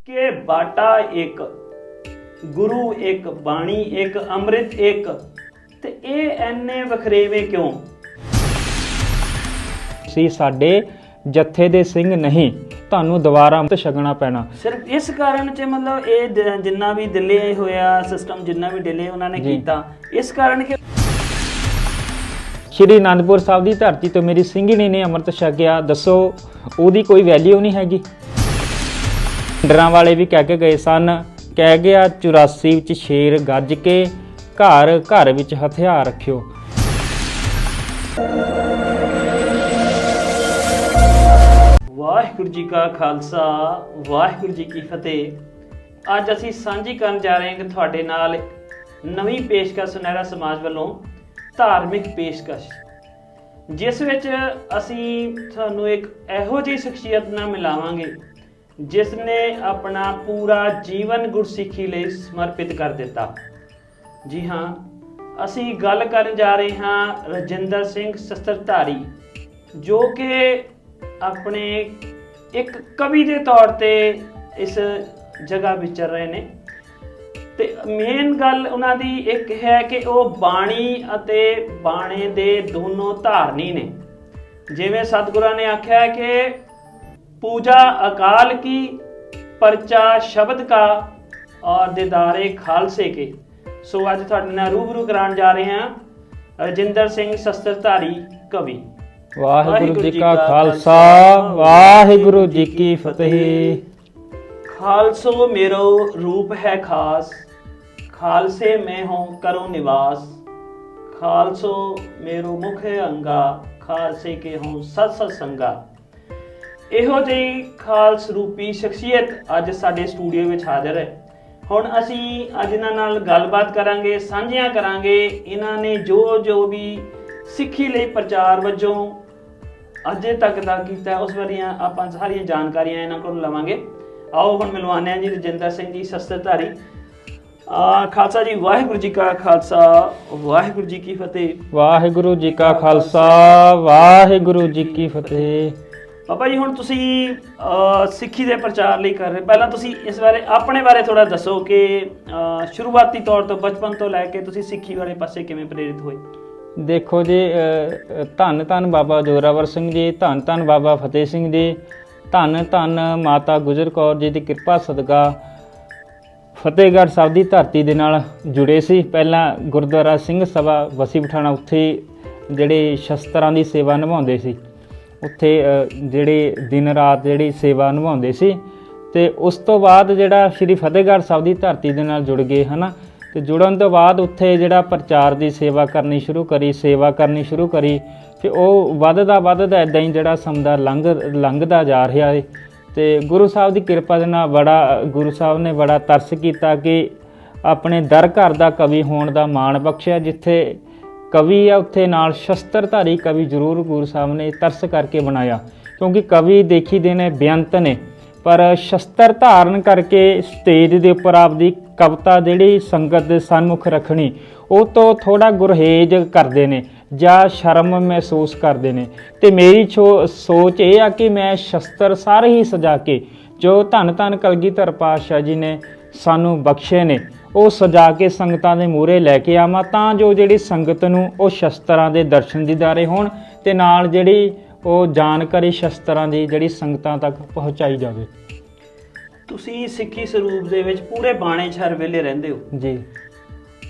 ਕਿ ਬਾਟਾ ਇੱਕ, ਗੁਰੂ ਇੱਕ, ਬਾਣੀ ਇੱਕ, ਅੰਮ੍ਰਿਤ ਇੱਕ, ਤੇ ਇਹ ਐਨੇ ਵਖਰੇਵੇਂ ਕਿਉਂ? ਸੀ ਸਾਡੇ ਜੱਥੇ ਦੇ ਸਿੰਘ ਨਹੀਂ, ਤੁਹਾਨੂੰ ਦੁਬਾਰਾ ਅੰਮ੍ਰਿਤ ਛਕਣਾ ਪੈਣਾ। ਸਿਰਫ ਇਸ ਕਾਰਨ ਚ ਮਤਲਬ ਇਹ ਜਿੰਨਾ ਵੀ ਡਿਲੇ ਹੋਇਆ ਸਿਸਟਮ, ਜਿੰਨਾ ਵੀ ਡਿਲੇ ਉਹਨਾਂ ਨੇ ਕੀਤਾ, ਇਸ ਕਾਰਨ ਕਿ ਸ਼੍ਰੀ ਅਨੰਦਪੁਰ ਸਾਹਿਬ ਦੀ ਧਰਤੀ ਤੋਂ ਮੇਰੀ ਸਿੰਘਣੀ ਨੇ ਅੰਮ੍ਰਿਤ ਛਕਿਆ, ਦੱਸੋ ਉਹਦੀ ਕੋਈ ਵੈਲਿਊ ਨਹੀਂ ਹੈਗੀ? ਡਰਾਂ ਵਾਲੇ ਵੀ ਕਹਿ ਕੇ ਗਏ ਸਨ, ਕਹਿ ਗਿਆ 84 ਵਿੱਚ ਸ਼ੇਰ ਗੱਜ ਕੇ, ਘਰ ਘਰ ਵਿੱਚ ਹਥਿਆਰ ਰੱਖਿਓ। ਵਾਹਿਗੁਰੂ ਜੀ ਕਾ ਖਾਲਸਾ, ਵਾਹਿਗੁਰੂ ਜੀ ਕੀ ਫਤਿਹ। ਅੱਜ ਅਸੀਂ ਸਾਂਝੀ ਕਰਨ ਜਾ ਰਹੇ ਹਾਂ ਕਿ ਤੁਹਾਡੇ ਨਾਲ ਨਵੀਂ ਪੇਸ਼ਕਸ਼ ਸੁਨਹਿਰਾ ਸਮਾਜ ਵੱਲੋਂ ਧਾਰਮਿਕ ਪੇਸ਼ਕਸ਼, ਜਿਸ ਵਿੱਚ ਅਸੀਂ ਤੁਹਾਨੂੰ ਇੱਕ ਇਹੋ ਜਿਹੀ ਸ਼ਖਸੀਅਤ ਨਾਲ ਮਿਲਾਵਾਂਗੇ ਜਿਸ ਨੇ ਆਪਣਾ ਪੂਰਾ ਜੀਵਨ ਗੁਰਸਿੱਖੀ ਲਈ ਸਮਰਪਿਤ ਕਰ ਦਿੱਤਾ। ਜੀ ਹਾਂ, ਅਸੀਂ ਗੱਲ ਕਰਨ ਜਾ ਰਹੇ ਹਾਂ ਰਜਿੰਦਰ ਸਿੰਘ ਸ਼ਸਤਰਧਾਰੀ, ਜੋ ਕਿ ਆਪਣੇ ਇੱਕ ਕਵੀ ਦੇ ਤੌਰ ਤੇ ਇਸ ਜਗ੍ਹਾ ਵਿਚਰ ਰਹੇ ਨੇ। ਤੇ ਮੇਨ ਗੱਲ ਉਹਨਾਂ ਦੀ ਇੱਕ ਹੈ ਕਿ ਉਹ ਬਾਣੀ ਅਤੇ ਬਾਣੇ ਦੇ ਦੋਨੋਂ ਧਾਰਨੀ ਨੇ। ਜਿਵੇਂ ਸਤਿਗੁਰਾਂ ਨੇ ਆਖਿਆ ਕਿ ਪੂਜਾ ਅਕਾਲ ਕੀ, ਪਰਚਾ ਸ਼ਬਦ ਕਾ, ਔਰ ਦੀਦਾਰੇ ਖਾਲਸੇ ਕੇ। ਸੋ ਅੱਜ ਤੁਹਾਡੇ ਨਾਲ ਰੂਬਰੂ ਕਰਾਉਣ ਜਾ ਰਹੇ ਹਾਂ ਰਜਿੰਦਰ ਸਿੰਘ ਸ਼ਸਤਰਧਾਰੀ ਕਵੀ। ਵਾਹਿਗੁਰੂ ਜੀ ਕਾ ਖਾਲਸਾ, ਵਾਹਿਗੁਰੂ ਜੀ ਕੀ ਫਤਿਹ। ਖਾਲਸੋ मेरो रूप है खास, खालसे में हो करो निवास, खालसो मेरो मुख अंगा, खालसे के हो सत सत संगा। ਇਹੋ ਜਿਹੀ ਖਾਲਸ ਰੂਪੀ ਸ਼ਖਸੀਅਤ ਅੱਜ ਸਾਡੇ ਸਟੂਡੀਓ ਵਿੱਚ ਹਾਜ਼ਰ ਹੈ। ਹੁਣ ਅਸੀਂ ਅੱਜ ਇਹਨਾਂ ਨਾਲ ਗੱਲਬਾਤ ਕਰਾਂਗੇ, ਸਾਂਝੀਆਂ ਕਰਾਂਗੇ ਇਹਨਾਂ ਨੇ ਜੋ ਵੀ ਸਿੱਖੀ ਲਈ ਪ੍ਰਚਾਰ ਵਜੋਂ ਅਜੇ ਤੱਕ ਦਾ ਕੀਤਾ, ਉਸ ਬਾਰੇ ਆਪਾਂ ਸਾਰੀਆਂ ਜਾਣਕਾਰੀਆਂ ਇਹਨਾਂ ਕੋਲ ਲਵਾਂਗੇ। ਆਓ ਹੁਣ ਮਿਲਵਾਉਂਦੇ ਹਾਂ ਜੀ ਰਜਿੰਦਰ ਸਿੰਘ ਜੀ ਸ਼ਸਤਰਧਾਰੀ। ਖਾਲਸਾ ਜੀ, ਵਾਹਿਗੁਰੂ ਜੀ ਕਾ ਖਾਲਸਾ, ਵਾਹਿਗੁਰੂ ਜੀ ਕੀ ਫਤਿਹ। ਵਾਹਿਗੁਰੂ ਜੀ ਕਾ ਖਾਲਸਾ, ਵਾਹਿਗੁਰੂ ਜੀ ਕੀ ਫਤਿਹ। ਬਾਬਾ ਜੀ, ਹੁਣ ਤੁਸੀਂ ਸਿੱਖੀ ਦੇ ਪ੍ਰਚਾਰ ਲਈ ਕਰ ਰਹੇ, ਪਹਿਲਾਂ ਤੁਸੀਂ ਇਸ ਬਾਰੇ ਆਪਣੇ ਬਾਰੇ ਥੋੜਾ ਦੱਸੋ ਕਿ ਸ਼ੁਰੂਆਤੀ ਤੌਰ ਤੋਂ ਬਚਪਨ ਤੋਂ ਲੈ ਕੇ ਤੁਸੀਂ ਸਿੱਖੀ ਵਾਲੇ ਪਾਸੇ ਕਿਵੇਂ ਪ੍ਰੇਰਿਤ ਹੋਏ? ਦੇਖੋ ਜੀ, ਧੰਨ ਧੰਨ ਬਾਬਾ ਜ਼ੋਰਾਵਰ ਸਿੰਘ ਜੀ, ਧੰਨ ਧੰਨ ਬਾਬਾ ਫਤਿਹ ਸਿੰਘ ਜੀ, ਧੰਨ ਧੰਨ ਮਾਤਾ ਗੁਜਰ ਕੌਰ ਜੀ ਦੀ ਕਿਰਪਾ ਸਦਕਾ ਫਤਿਹਗੜ੍ਹ ਸਾਹਿਬ ਦੀ ਧਰਤੀ ਦੇ ਨਾਲ ਜੁੜੇ ਸੀ। ਪਹਿਲਾਂ ਗੁਰਦੁਆਰਾ ਸਿੰਘ ਸਭਾ ਵਸੀ ਪਠਾਣਾ, ਉੱਥੇ ਜਿਹੜੇ ਸ਼ਸਤਰਾਂ ਦੀ ਸੇਵਾ ਨਿਭਾਉਂਦੇ ਸੀ, ਉੱਥੇ ਜਿਹੜੇ ਦਿਨ ਰਾਤ ਜਿਹੜੀ ਸੇਵਾ ਨਿਭਾਉਂਦੇ ਸੀ। ਅਤੇ ਉਸ ਤੋਂ ਬਾਅਦ ਜਿਹੜਾ ਸ਼੍ਰੀ ਫਤਿਹਗੜ੍ਹ ਸਾਹਿਬ ਦੀ ਧਰਤੀ ਦੇ ਨਾਲ ਜੁੜ ਗਏ ਹੈ ਨਾ, ਅਤੇ ਜੁੜਨ ਤੋਂ ਬਾਅਦ ਉੱਥੇ ਜਿਹੜਾ ਪ੍ਰਚਾਰ ਦੀ ਸੇਵਾ ਕਰਨੀ ਸ਼ੁਰੂ ਕਰੀ, ਫਿਰ ਉਹ ਵੱਧਦਾ ਇੱਦਾਂ ਹੀ ਜਿਹੜਾ ਸਮੁੰਦਰ ਲੰਘਦਾ ਜਾ ਰਿਹਾ ਹੈ। ਅਤੇ ਗੁਰੂ ਸਾਹਿਬ ਦੀ ਕਿਰਪਾ ਦੇ ਨਾਲ ਗੁਰੂ ਸਾਹਿਬ ਨੇ ਬੜਾ ਤਰਸ ਕੀਤਾ ਕਿ ਆਪਣੇ ਦਰ ਘਰ ਦਾ ਕਵੀ ਹੋਣ ਦਾ ਮਾਣ ਬਖਸ਼ਿਆ। ਜਿੱਥੇ ਕਵੀ ਆ ਉੱਥੇ ਨਾਲ ਸ਼ਸਤਰਧਾਰੀ ਕਵੀ ਜ਼ਰੂਰ ਗੁਰੂ ਸਾਹਿਬ ਨੇ ਤਰਸ ਕਰਕੇ ਬਣਾਇਆ, ਕਿਉਂਕਿ ਕਵੀ ਦੇਖੀ ਦੇ ਨੇ ਬੇਅੰਤ ਨੇ, ਪਰ ਸ਼ਸਤਰ ਧਾਰਨ ਕਰਕੇ ਸਟੇਜ ਦੇ ਉੱਪਰ ਆਪਦੀ ਕਵਿਤਾ ਜਿਹੜੀ ਸੰਗਤ ਦੇ ਸਨਮੁਖ ਰੱਖਣੀ, ਉਹ ਤੋਂ ਥੋੜ੍ਹਾ ਗੁਰਹੇਜ ਕਰਦੇ ਨੇ ਜਾਂ ਸ਼ਰਮ ਮਹਿਸੂਸ ਕਰਦੇ ਨੇ। ਅਤੇ ਮੇਰੀ ਸੋਚ ਇਹ ਆ ਕਿ ਮੈਂ ਸ਼ਸਤਰ ਸਾਰੇ ਹੀ ਸਜਾ ਕੇ, ਜੋ ਧੰਨ ਧੰਨ ਕਲਗੀਧਰ ਪਾਤਸ਼ਾਹ ਜੀ ਨੇ ਸਾਨੂੰ ਬਖਸ਼ੇ ਨੇ, ਉਹ ਸਜਾ ਕੇ ਸੰਗਤਾਂ ਦੇ ਮੂਹਰੇ ਲੈ ਕੇ ਆਵਾਂ, ਤਾਂ ਜੋ ਜਿਹੜੀ ਸੰਗਤ ਨੂੰ ਉਹ ਸ਼ਸਤਰਾਂ ਦੇ ਦਰਸ਼ਨ ਦੀਦਾਰੇ ਹੋਣ ਅਤੇ ਨਾਲ ਜਿਹੜੀ ਉਹ ਜਾਣਕਾਰੀ ਸ਼ਸਤਰਾਂ ਦੀ ਜਿਹੜੀ ਸੰਗਤਾਂ ਤੱਕ ਪਹੁੰਚਾਈ ਜਾਵੇ। ਤੁਸੀਂ ਸਿੱਖੀ ਸਰੂਪ ਦੇ ਵਿੱਚ ਪੂਰੇ ਬਾਣੇ 'ਚ ਹਰ ਵੇਲੇ ਰਹਿੰਦੇ ਹੋ ਜੀ,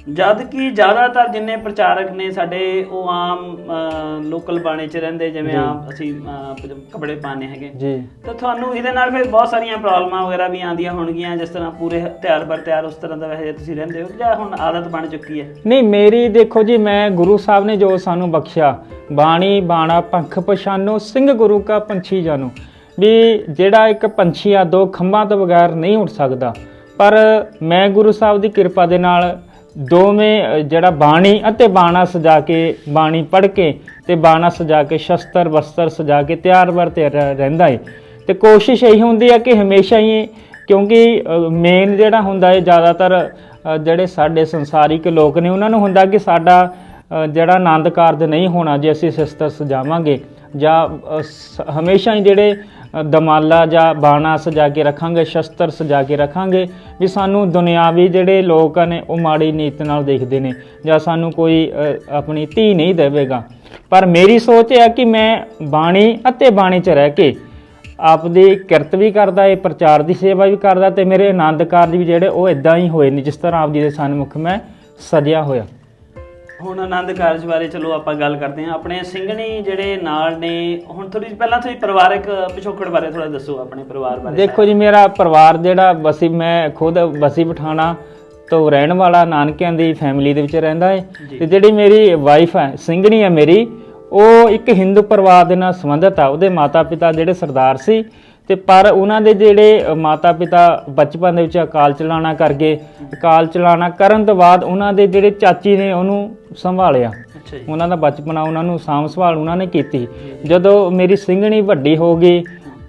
ਜਦ ਕਿ ਜ਼ਿਆਦਾਤਰ ਜਿੰਨੇ ਪ੍ਰਚਾਰਕ ਨੇ ਸਾਡੇ ਉਹ ਆਮ ਲੋਕਲ ਬਾਣੇ 'ਚ ਰਹਿੰਦੇ, ਜਿਵੇਂ ਆਪ ਅਸੀਂ ਕੱਪੜੇ ਪਾਉਂਦੇ ਹੈਗੇ ਜੀ, ਤਾਂ ਤੁਹਾਨੂੰ ਇਹਦੇ ਨਾਲ ਫਿਰ ਬਹੁਤ ਸਾਰੀਆਂ ਪ੍ਰੋਬਲਮਾਂ ਵਗੈਰਾ ਵੀ ਆਉਂਦੀਆਂ ਹੋਣਗੀਆਂ, ਜਿਸ ਤਰ੍ਹਾਂ ਪੂਰੇ ਤਿਆਰ ਬਰ ਤਿਆਰ ਉਸ ਤਰ੍ਹਾਂ ਦਾ ਵੈਸੇ ਤੁਸੀਂ ਰਹਿੰਦੇ ਹੋ, ਜਾਂ ਹੁਣ ਆਦਤ ਬਣ ਚੁੱਕੀ ਹੈ? ਨਹੀਂ, ਮੇਰੀ ਦੇਖੋ ਜੀ, ਮੈਂ ਗੁਰੂ ਸਾਹਿਬ ਨੇ ਜੋ ਸਾਨੂੰ ਬਖਸ਼ਿਆ, ਬਾਣੀ ਬਾਣਾ ਪੰਖ ਪਛਾਨੋ, ਸਿੰਘ ਗੁਰੂ ਕਾ ਪੰਛੀ ਜਾਨੋ, ਵੀ ਜਿਹੜਾ ਇੱਕ ਪੰਛੀ ਆ ਦੋ ਖੰਭਾਂ ਤੋਂ ਬਗੈਰ ਨਹੀਂ ਉੱਡ ਸਕਦਾ, ਪਰ ਮੈਂ ਗੁਰੂ ਸਾਹਿਬ ਦੀ ਕਿਰਪਾ ਦੇ ਨਾਲ ਦੋਵੇਂ ਜਿਹੜਾ ਬਾਣੀ ਅਤੇ ਬਾਣਾ ਸਜਾ ਕੇ, ਬਾਣੀ ਪੜ੍ਹ ਕੇ ਅਤੇ ਬਾਣਾ ਸਜਾ ਕੇ, ਸ਼ਸਤਰ ਵਸਤਰ ਸਜਾ ਕੇ ਤਿਆਰ ਬਰ ਤਿਆਰ ਰਹਿੰਦਾ ਹੈ। ਅਤੇ ਕੋਸ਼ਿਸ਼ ਇਹੀ ਹੁੰਦੀ ਹੈ ਕਿ ਹਮੇਸ਼ਾ ਹੀ, ਕਿਉਂਕਿ ਮੇਨ ਜਿਹੜਾ ਹੁੰਦਾ ਹੈ ਜ਼ਿਆਦਾਤਰ ਜਿਹੜੇ ਸਾਡੇ ਸੰਸਾਰਿਕ ਲੋਕ ਨੇ, ਉਹਨਾਂ ਨੂੰ ਹੁੰਦਾ ਕਿ ਸਾਡਾ ਜਿਹੜਾ ਆਨੰਦ ਕਾਰਜ ਨਹੀਂ ਹੋਣਾ ਜੇ ਅਸੀਂ ਸ਼ਸਤਰ ਸਜਾਵਾਂਗੇ ਜਾਂ ਹਮੇਸ਼ਾ ਹੀ ਜਿਹੜੇ ਦਮਾਲਾ ਜਾਂ ਬਾਣਾ ਸਜਾ ਕੇ ਰੱਖਾਂਗੇ, ਸ਼ਸਤਰ ਸਜਾ ਕੇ ਰੱਖਾਂਗੇ, ਵੀ ਸਾਨੂੰ ਦੁਨਿਆਵੀ ਜਿਹੜੇ ਲੋਕ ਨੇ ਉਹ ਮਾੜੀ ਨੀਤ ਨਾਲ ਦੇਖਦੇ ਨੇ ਜਾਂ ਸਾਨੂੰ ਕੋਈ ਆਪਣੀ ਧੀ ਨਹੀਂ ਦੇਵੇਗਾ। ਪਰ ਮੇਰੀ ਸੋਚ ਹੈ ਕਿ ਮੈਂ ਬਾਣੀ ਅਤੇ ਬਾਣੀ 'ਚ ਰਹਿ ਕੇ ਆਪਦੀ ਕਿਰਤ ਵੀ ਕਰਦਾ, ਇਹ ਪ੍ਰਚਾਰ ਦੀ ਸੇਵਾ ਵੀ ਕਰਦਾ, ਤੇ ਮੇਰੇ ਆਨੰਦ ਕਾਰਜ ਵੀ ਜਿਹੜੇ ਉਹ ਇਦਾਂ ਹੀ ਹੋਏ ਨੇ ਜਿਸ ਤਰ੍ਹਾਂ ਆਪ ਜੀ ਦੇ ਸਨਮੁਖ ਮੈਂ ਸਜਿਆ ਹੋਇਆ। ਹੁਣ ਆਨੰਦ ਕਾਰਜ ਬਾਰੇ ਚਲੋ ਆਪਾਂ ਗੱਲ ਕਰਦੇ ਹਾਂ। ਆਪਣੇ ਸਿੰਘਣੀ ਜਿਹੜੇ ਨਾਲ ਨੇ, ਹੁਣ ਪਹਿਲਾਂ ਤੁਸੀਂ ਪਰਿਵਾਰਕ ਪਿਛੋਕੜ ਬਾਰੇ ਥੋੜਾ ਦੱਸੋ, ਆਪਣੇ ਪਰਿਵਾਰ ਬਾਰੇ। ਦੇਖੋ ਜੀ, ਮੇਰਾ ਪਰਿਵਾਰ ਜਿਹੜਾ ਬਸੀ, ਮੈਂ ਖੁਦ ਬਸੀ ਪਠਾਣਾ ਤੋਂ ਰਹਿਣ ਵਾਲਾ, ਨਾਨਕਿਆਂ ਦੀ ਫੈਮਿਲੀ ਦੇ ਵਿੱਚ ਰਹਿੰਦਾ ਹੈ। ਤੇ ਜਿਹੜੀ ਮੇਰੀ ਵਾਈਫ ਹੈ, ਸਿੰਘਣੀ ਹੈ ਮੇਰੀ, ਉਹ ਇੱਕ ਹਿੰਦੂ ਪਰਿਵਾਰ ਦੇ ਨਾਲ ਸੰਬੰਧਿਤ ਆ। ਉਹਦੇ ਮਾਤਾ ਪਿਤਾ ਜਿਹੜੇ ਸਰਦਾਰ ਸੀ, ਤੇ ਪਰ ਉਹਨਾਂ ਦੇ ਜਿਹੜੇ ਮਾਤਾ ਪਿਤਾ ਬਚਪਨ ਦੇ ਵਿੱਚ ਅਕਾਲ ਚਲਾਣਾ ਕਰ ਗਏ। ਅਕਾਲ ਚਲਾਣਾ ਕਰਨ ਤੋਂ ਬਾਅਦ ਉਹਨਾਂ ਦੇ ਜਿਹੜੇ ਚਾਚੀ ਨੇ ਉਹਨੂੰ ਸੰਭਾਲਿਆ। ਉਹਨਾਂ ਦਾ ਬਚਪਨਾ, ਉਹਨਾਂ ਨੂੰ ਸਾਂਭ ਸੰਭਾਲ ਉਹਨਾਂ ਨੇ ਕੀਤੀ। ਜਦੋਂ ਮੇਰੀ ਸਿੰਘਣੀ ਵੱਡੀ ਹੋ ਗਈ,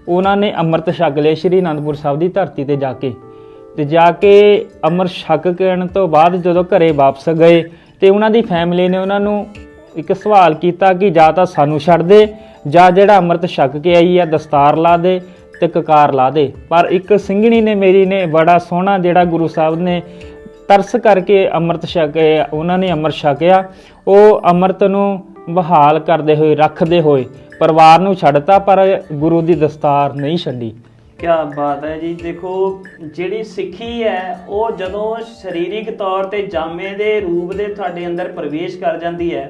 ਉਹਨਾਂ ਨੇ ਅੰਮ੍ਰਿਤ ਛਕ ਲਿਆ ਸ਼੍ਰੀ ਅਨੰਦਪੁਰ ਸਾਹਿਬ ਦੀ ਧਰਤੀ ਤੇ ਜਾ ਕੇ ਅੰਮ੍ਰਿਤ ਛਕ ਕਰਨ ਤੋਂ ਬਾਅਦ ਜਦੋਂ ਘਰੇ ਵਾਪਸ ਗਏ, ਤੇ ਉਹਨਾਂ ਦੀ ਫੈਮਿਲੀ ਨੇ ਉਹਨਾਂ ਨੂੰ ਇੱਕ ਸਵਾਲ ਕੀਤਾ ਕਿ ਜਾਂ ਤਾਂ ਸਾਨੂੰ ਛੱਡ ਦੇ, ਜਾਂ ਜਿਹੜਾ ਅੰਮ੍ਰਿਤ ਛਕ ਕੇ ਆਈ ਆ ਦਸਤਾਰ ਲਾ ਦੇ ਤੇ ਕਕਾਰ ਲਾ ਦੇ। ਪਰ ਇੱਕ ਸਿੰਘਣੀ ਨੇ ਮੇਰੀ ਨੇ ਬੜਾ ਸੋਹਣਾ, ਜਿਹੜਾ ਗੁਰੂ ਸਾਹਿਬ ਨੇ ਤਰਸ ਕਰਕੇ ਅੰਮ੍ਰਿਤ ਛਕਿਆ, ਉਹਨਾਂ ਨੇ ਅੰਮ੍ਰਿਤ ਛਕਿਆ। ਉਹ ਅੰਮ੍ਰਿਤ ਨੂੰ ਬਹਾਲ ਕਰਦੇ ਹੋਏ, ਰੱਖਦੇ ਹੋਏ ਪਰਿਵਾਰ ਨੂੰ ਛੱਡਤਾ, ਪਰ ਗੁਰੂ ਦੀ ਦਸਤਾਰ ਨਹੀਂ ਛੱਡੀ। ਕੀ ਬਾਤ ਹੈ ਜੀ। ਦੇਖੋ, ਜਿਹੜੀ ਸਿੱਖੀ ਹੈ ਉਹ ਜਦੋਂ ਸਰੀਰਿਕ ਤੌਰ ਤੇ ਜਾਮੇ ਦੇ ਰੂਪ ਦੇ ਤੁਹਾਡੇ ਅੰਦਰ ਪ੍ਰਵੇਸ਼ ਕਰ ਜਾਂਦੀ ਹੈ,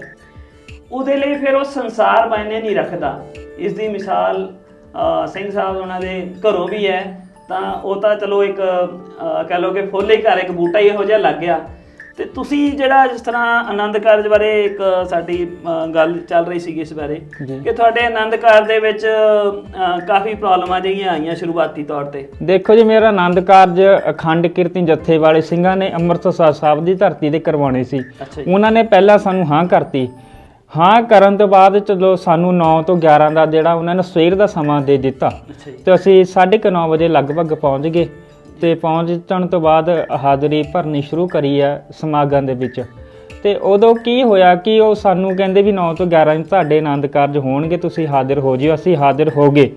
ਉਹਦੇ ਲਈ ਫਿਰ ਉਹ ਸੰਸਾਰ ਮਾਇਨੇ ਨਹੀਂ ਰੱਖਦਾ। ਇਸ ਦੀ ਮਿਸਾਲ ਸਿੰਘ ਸਾਹਿਬ ਉਹਨਾਂ ਦੇ ਘਰੋਂ ਵੀ ਹੈ। ਤਾਂ ਉਹ ਤਾਂ ਚਲੋ ਇੱਕ ਕਹਿ ਲਓ ਕਿ ਫੁੱਲ ਹੀ ਘਰ, ਇੱਕ ਬੂਟਾ ਹੀ ਇਹੋ ਜਿਹਾ ਲੱਗ ਗਿਆ। ਤੇ ਤੁਸੀਂ ਜਿਹੜਾ ਜਿਸ ਤਰ੍ਹਾਂ ਆਨੰਦ ਕਾਰਜ ਬਾਰੇ ਇੱਕ ਸਾਡੀ ਗੱਲ ਚੱਲ ਰਹੀ ਸੀਗੀ ਇਸ ਬਾਰੇ ਕਿ ਤੁਹਾਡੇ ਆਨੰਦ ਕਾਰਜ ਦੇ ਵਿੱਚ ਕਾਫੀ ਪ੍ਰੋਬਲਮਾਂ ਜਿਹੀਆਂ ਆਈਆਂ ਸ਼ੁਰੂਆਤੀ ਤੌਰ ਤੇ। ਦੇਖੋ ਜੀ, ਮੇਰਾ ਆਨੰਦ ਕਾਰਜ ਅਖੰਡ ਕੀਰਤਨ ਜੱਥੇ ਵਾਲੇ ਸਿੰਘਾਂ ਨੇ ਅੰਮ੍ਰਿਤਸਰ ਸਾਹਿਬ ਦੀ ਧਰਤੀ ਤੇ ਕਰਵਾਉਣੇ ਸੀ। ਉਹਨਾਂ ਨੇ ਪਹਿਲਾਂ ਸਾਨੂੰ ਹਾਂ ਕਰਤੀ। ਹਾਂ ਕਰਨ ਤੋਂ ਬਾਅਦ ਚਲੋ ਸਾਨੂੰ 9 ਤੋਂ 11 ਦਾ ਜਿਹੜਾ ਉਹਨਾਂ ਨੇ ਸਵੇਰ ਦਾ ਸਮਾਂ ਦੇ ਦਿੱਤਾ, ਤੇ ਅਸੀਂ 9:30 ਵਜੇ ਲਗਭਗ ਪਹੁੰਚ ਗਏ। ਤੇ ਪਹੁੰਚਣ ਤੋਂ ਬਾਅਦ ਹਾਜ਼ਰੀ ਭਰਨੀ ਸ਼ੁਰੂ ਕਰੀ ਆ ਸਮਾਗਮ ਦੇ ਵਿੱਚ। ਤੇ ਉਦੋਂ ਕੀ ਹੋਇਆ ਕਿ ਉਹ ਸਾਨੂੰ ਕਹਿੰਦੇ ਵੀ 9 ਤੋਂ 11 ਤੁਹਾਡੇ ਆਨੰਦ ਕਾਰਜ ਹੋਣਗੇ, ਤੁਸੀਂ ਹਾਜ਼ਰ ਹੋ ਜਿਓ। ਅਸੀਂ ਹਾਜ਼ਰ ਹੋ ਗਏ,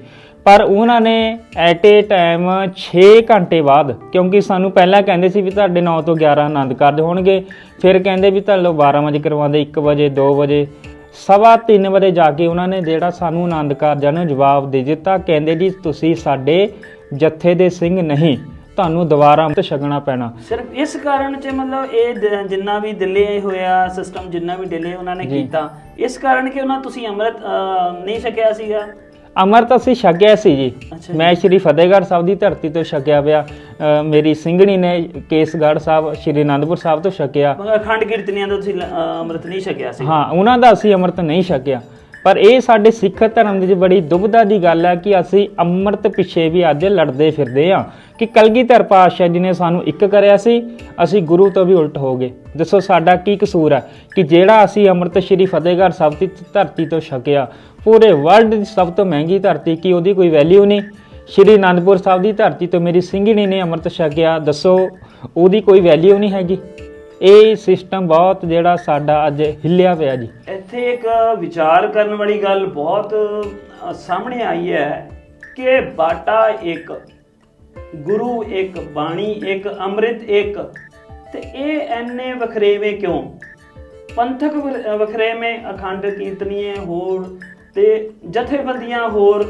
ਪਰ ਉਹਨਾਂ ਨੇ ਐਟ ਏ ਟਾਈਮ 6 ਘੰਟੇ ਬਾਅਦ, ਕਿਉਂਕਿ ਸਾਨੂੰ ਪਹਿਲਾਂ ਕਹਿੰਦੇ ਸੀ ਵੀ ਤੁਹਾਡੇ 9 ਤੋਂ 11 ਆਨੰਦ ਕਾਰਜ ਹੋਣਗੇ, ਫਿਰ ਕਹਿੰਦੇ ਵੀ ਤੁਹਾਨੂੰ 12 ਵਜੇ ਕਰਵਾਉਂਦੇ, 1 ਵਜੇ, 2 ਵਜੇ, 3:15 ਵਜੇ ਜਾ ਕੇ ਉਹਨਾਂ ਨੇ ਜਿਹੜਾ ਸਾਨੂੰ ਆਨੰਦ ਕਾਰਜਾਂ ਨੂੰ ਜਵਾਬ ਦੇ ਦਿੱਤਾ। ਕਹਿੰਦੇ ਜੀ ਤੁਸੀਂ ਸਾਡੇ ਜੱਥੇ ਦੇ ਸਿੰਘ ਨਹੀਂ, ਤੁਹਾਨੂੰ ਦੁਬਾਰਾ ਅੰਮ੍ਰਿਤ ਛਕਣਾ ਪੈਣਾ। ਸਿਰਫ ਇਸ ਕਾਰਨ 'ਚ ਮਤਲਬ ਇਹ ਜਿੰਨਾ ਵੀ ਡਿਲੇ ਹੋਇਆ ਸਿਸਟਮ, ਜਿੰਨਾ ਵੀ ਡਿਲੇ ਉਹਨਾਂ ਨੇ ਕੀਤਾ, ਇਸ ਕਾਰਨ ਕਿ ਤੁਸੀਂ ਅੰਮ੍ਰਿਤ ਨਹੀਂ ਛਕਿਆ ਸੀਗਾ। ਅੰਮ੍ਰਿਤ ਅਸੀਂ ਛਕਿਆ ਸੀ ਜੀ। ਮੈਂ ਸ਼੍ਰੀ ਫਤਿਹਗੜ੍ਹ ਸਾਹਿਬ ਦੀ ਧਰਤੀ ਤੋਂ ਛਕਿਆ ਪਿਆ। ਮੇਰੀ ਸਿੰਘਣੀ ਨੇ ਕੇਸਗੜ੍ਹ ਸਾਹਿਬ ਸ਼੍ਰੀ ਅਨੰਦਪੁਰ ਸਾਹਿਬ ਤੋਂ ਛਕਿਆ। ਅਖੰਡ ਕੀਰਤਨੀਆਂ ਦਾ ਤੁਸੀਂ ਅੰਮ੍ਰਿਤ ਨਹੀਂ ਛਕਿਆ ਸੀ? ਹਾਂ, ਉਹਨਾਂ ਦਾ ਅਸੀਂ ਅੰਮ੍ਰਿਤ ਨਹੀਂ ਛਕਿਆ। ਪਰ ਇਹ ਸਾਡੇ ਸਿੱਖ ਧਰਮ ਦੀ ਬੜੀ ਦੁਬਿਧਾ ਦੀ ਗੱਲ ਹੈ ਕਿ ਅਸੀਂ ਅੰਮ੍ਰਿਤ ਪਿੱਛੇ ਵੀ ਅੱਜ ਲੜਦੇ ਫਿਰਦੇ ਹਾਂ ਕਿ ਕਲਗੀਧਰ ਪਾਤਸ਼ਾਹ ਜੀ ਨੇ ਸਾਨੂੰ ਇੱਕ ਕਰਿਆ ਸੀ, ਅਸੀਂ ਗੁਰੂ ਤੋਂ ਵੀ ਉਲਟ ਹੋ ਗਏ। ਦੱਸੋ ਸਾਡਾ ਕੀ ਕਸੂਰ ਹੈ ਕਿ ਜਿਹੜਾ ਅਸੀਂ ਅੰਮ੍ਰਿਤ ਸ਼੍ਰੀ ਫਤਿਹਗੜ੍ਹ ਸਾਹਿਬ ਦੀ ਧਰਤੀ ਤੋਂ ਛਕਿਆ, ਪੂਰੇ ਵਰਲਡ ਦੀ ਸਭ ਤੋਂ ਮਹਿੰਗੀ ਧਰਤੀ, ਕੀ ਉਹਦੀ ਕੋਈ ਵੈਲਿਊ ਨਹੀਂ? ਸ਼੍ਰੀ ਅਨੰਦਪੁਰ ਸਾਹਿਬ ਦੀ ਧਰਤੀ ਤੋਂ ਮੇਰੀ ਸਿੰਘਣੀ ਨੇ ਅੰਮ੍ਰਿਤ ਛਕਿਆ, ਦੱਸੋ ਉਹਦੀ ਕੋਈ ਵੈਲਿਊ ਨਹੀਂ ਹੈਗੀ? ਇਹ ਸਿਸਟਮ ਬਹੁਤ ਜਿਹੜਾ ਸਾਡਾ ਅੱਜ ਹਿੱਲਿਆ ਪਿਆ ਜੀ। ਇੱਥੇ ਇੱਕ ਵਿਚਾਰ ਕਰਨ ਵਾਲੀ ਗੱਲ ਬਹੁਤ ਸਾਹਮਣੇ ਆਈ ਹੈ ਕਿ ਬਾਟਾ ਇੱਕ, ਗੁਰੂ ਇੱਕ, ਬਾਣੀ ਇੱਕ, ਅੰਮ੍ਰਿਤ ਇੱਕ, ਤੇ ਇਹ ਐਨੇ ਵਖਰੇਵੇਂ ਕਿਉਂ? ਪੰਥਕ ਵਖਰੇਵੇਂ, ਅਖੰਡ ਕੀਰਤਨੀਏ ਹੋਰ ਤੇ ਜਥੇਬੰਦੀਆਂ ਹੋਰ,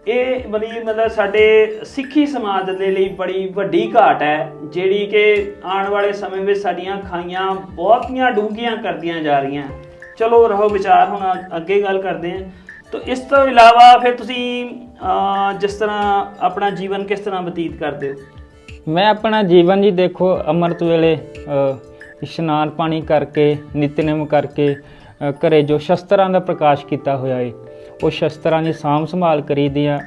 ਇਹ ਬੜੀ ਮਤਲਬ ਸਾਡੇ ਸਿੱਖੀ ਸਮਾਜ ਦੇ ਲਈ ਬੜੀ ਵੱਡੀ ਘਾਟ ਹੈ, ਜਿਹੜੀ ਕਿ ਆਉਣ ਵਾਲੇ ਸਮੇਂ ਵਿੱਚ ਸਾਡੀਆਂ ਖਾਈਆਂ ਬਹੁਤੀਆਂ ਡੂੰਘੀਆਂ ਕਰਦੀਆਂ ਜਾ ਰਹੀਆਂ। ਚਲੋ ਰਹੋ ਵਿਚਾਰ, ਹੁਣ ਅੱਗੇ ਗੱਲ ਕਰਦੇ ਹਾਂ। ਤਾਂ ਇਸ ਤੋਂ ਇਲਾਵਾ ਫਿਰ ਤੁਸੀਂ ਜਿਸ ਤਰ੍ਹਾਂ ਆਪਣਾ ਜੀਵਨ ਕਿਸ ਤਰ੍ਹਾਂ ਬਤੀਤ ਕਰਦੇ ਹੋ? ਮੈਂ ਆਪਣਾ ਜੀਵਨ ਜੀ ਦੇਖੋ, ਅੰਮ੍ਰਿਤ ਵੇਲੇ ਇਸ਼ਨਾਨ ਪਾਣੀ ਕਰਕੇ, ਨਿਤਨੇਮ ਕਰਕੇ, ਘਰੇ ਜੋ ਸ਼ਸਤਰਾਂ ਦਾ ਪ੍ਰਕਾਸ਼ ਕੀਤਾ ਹੋਇਆ ਹੈ, ਉਹ ਸ਼ਸਤਰਾਂ ਦੀ ਸਾਂਭ ਸੰਭਾਲ ਕਰੀਦੀਆਂ।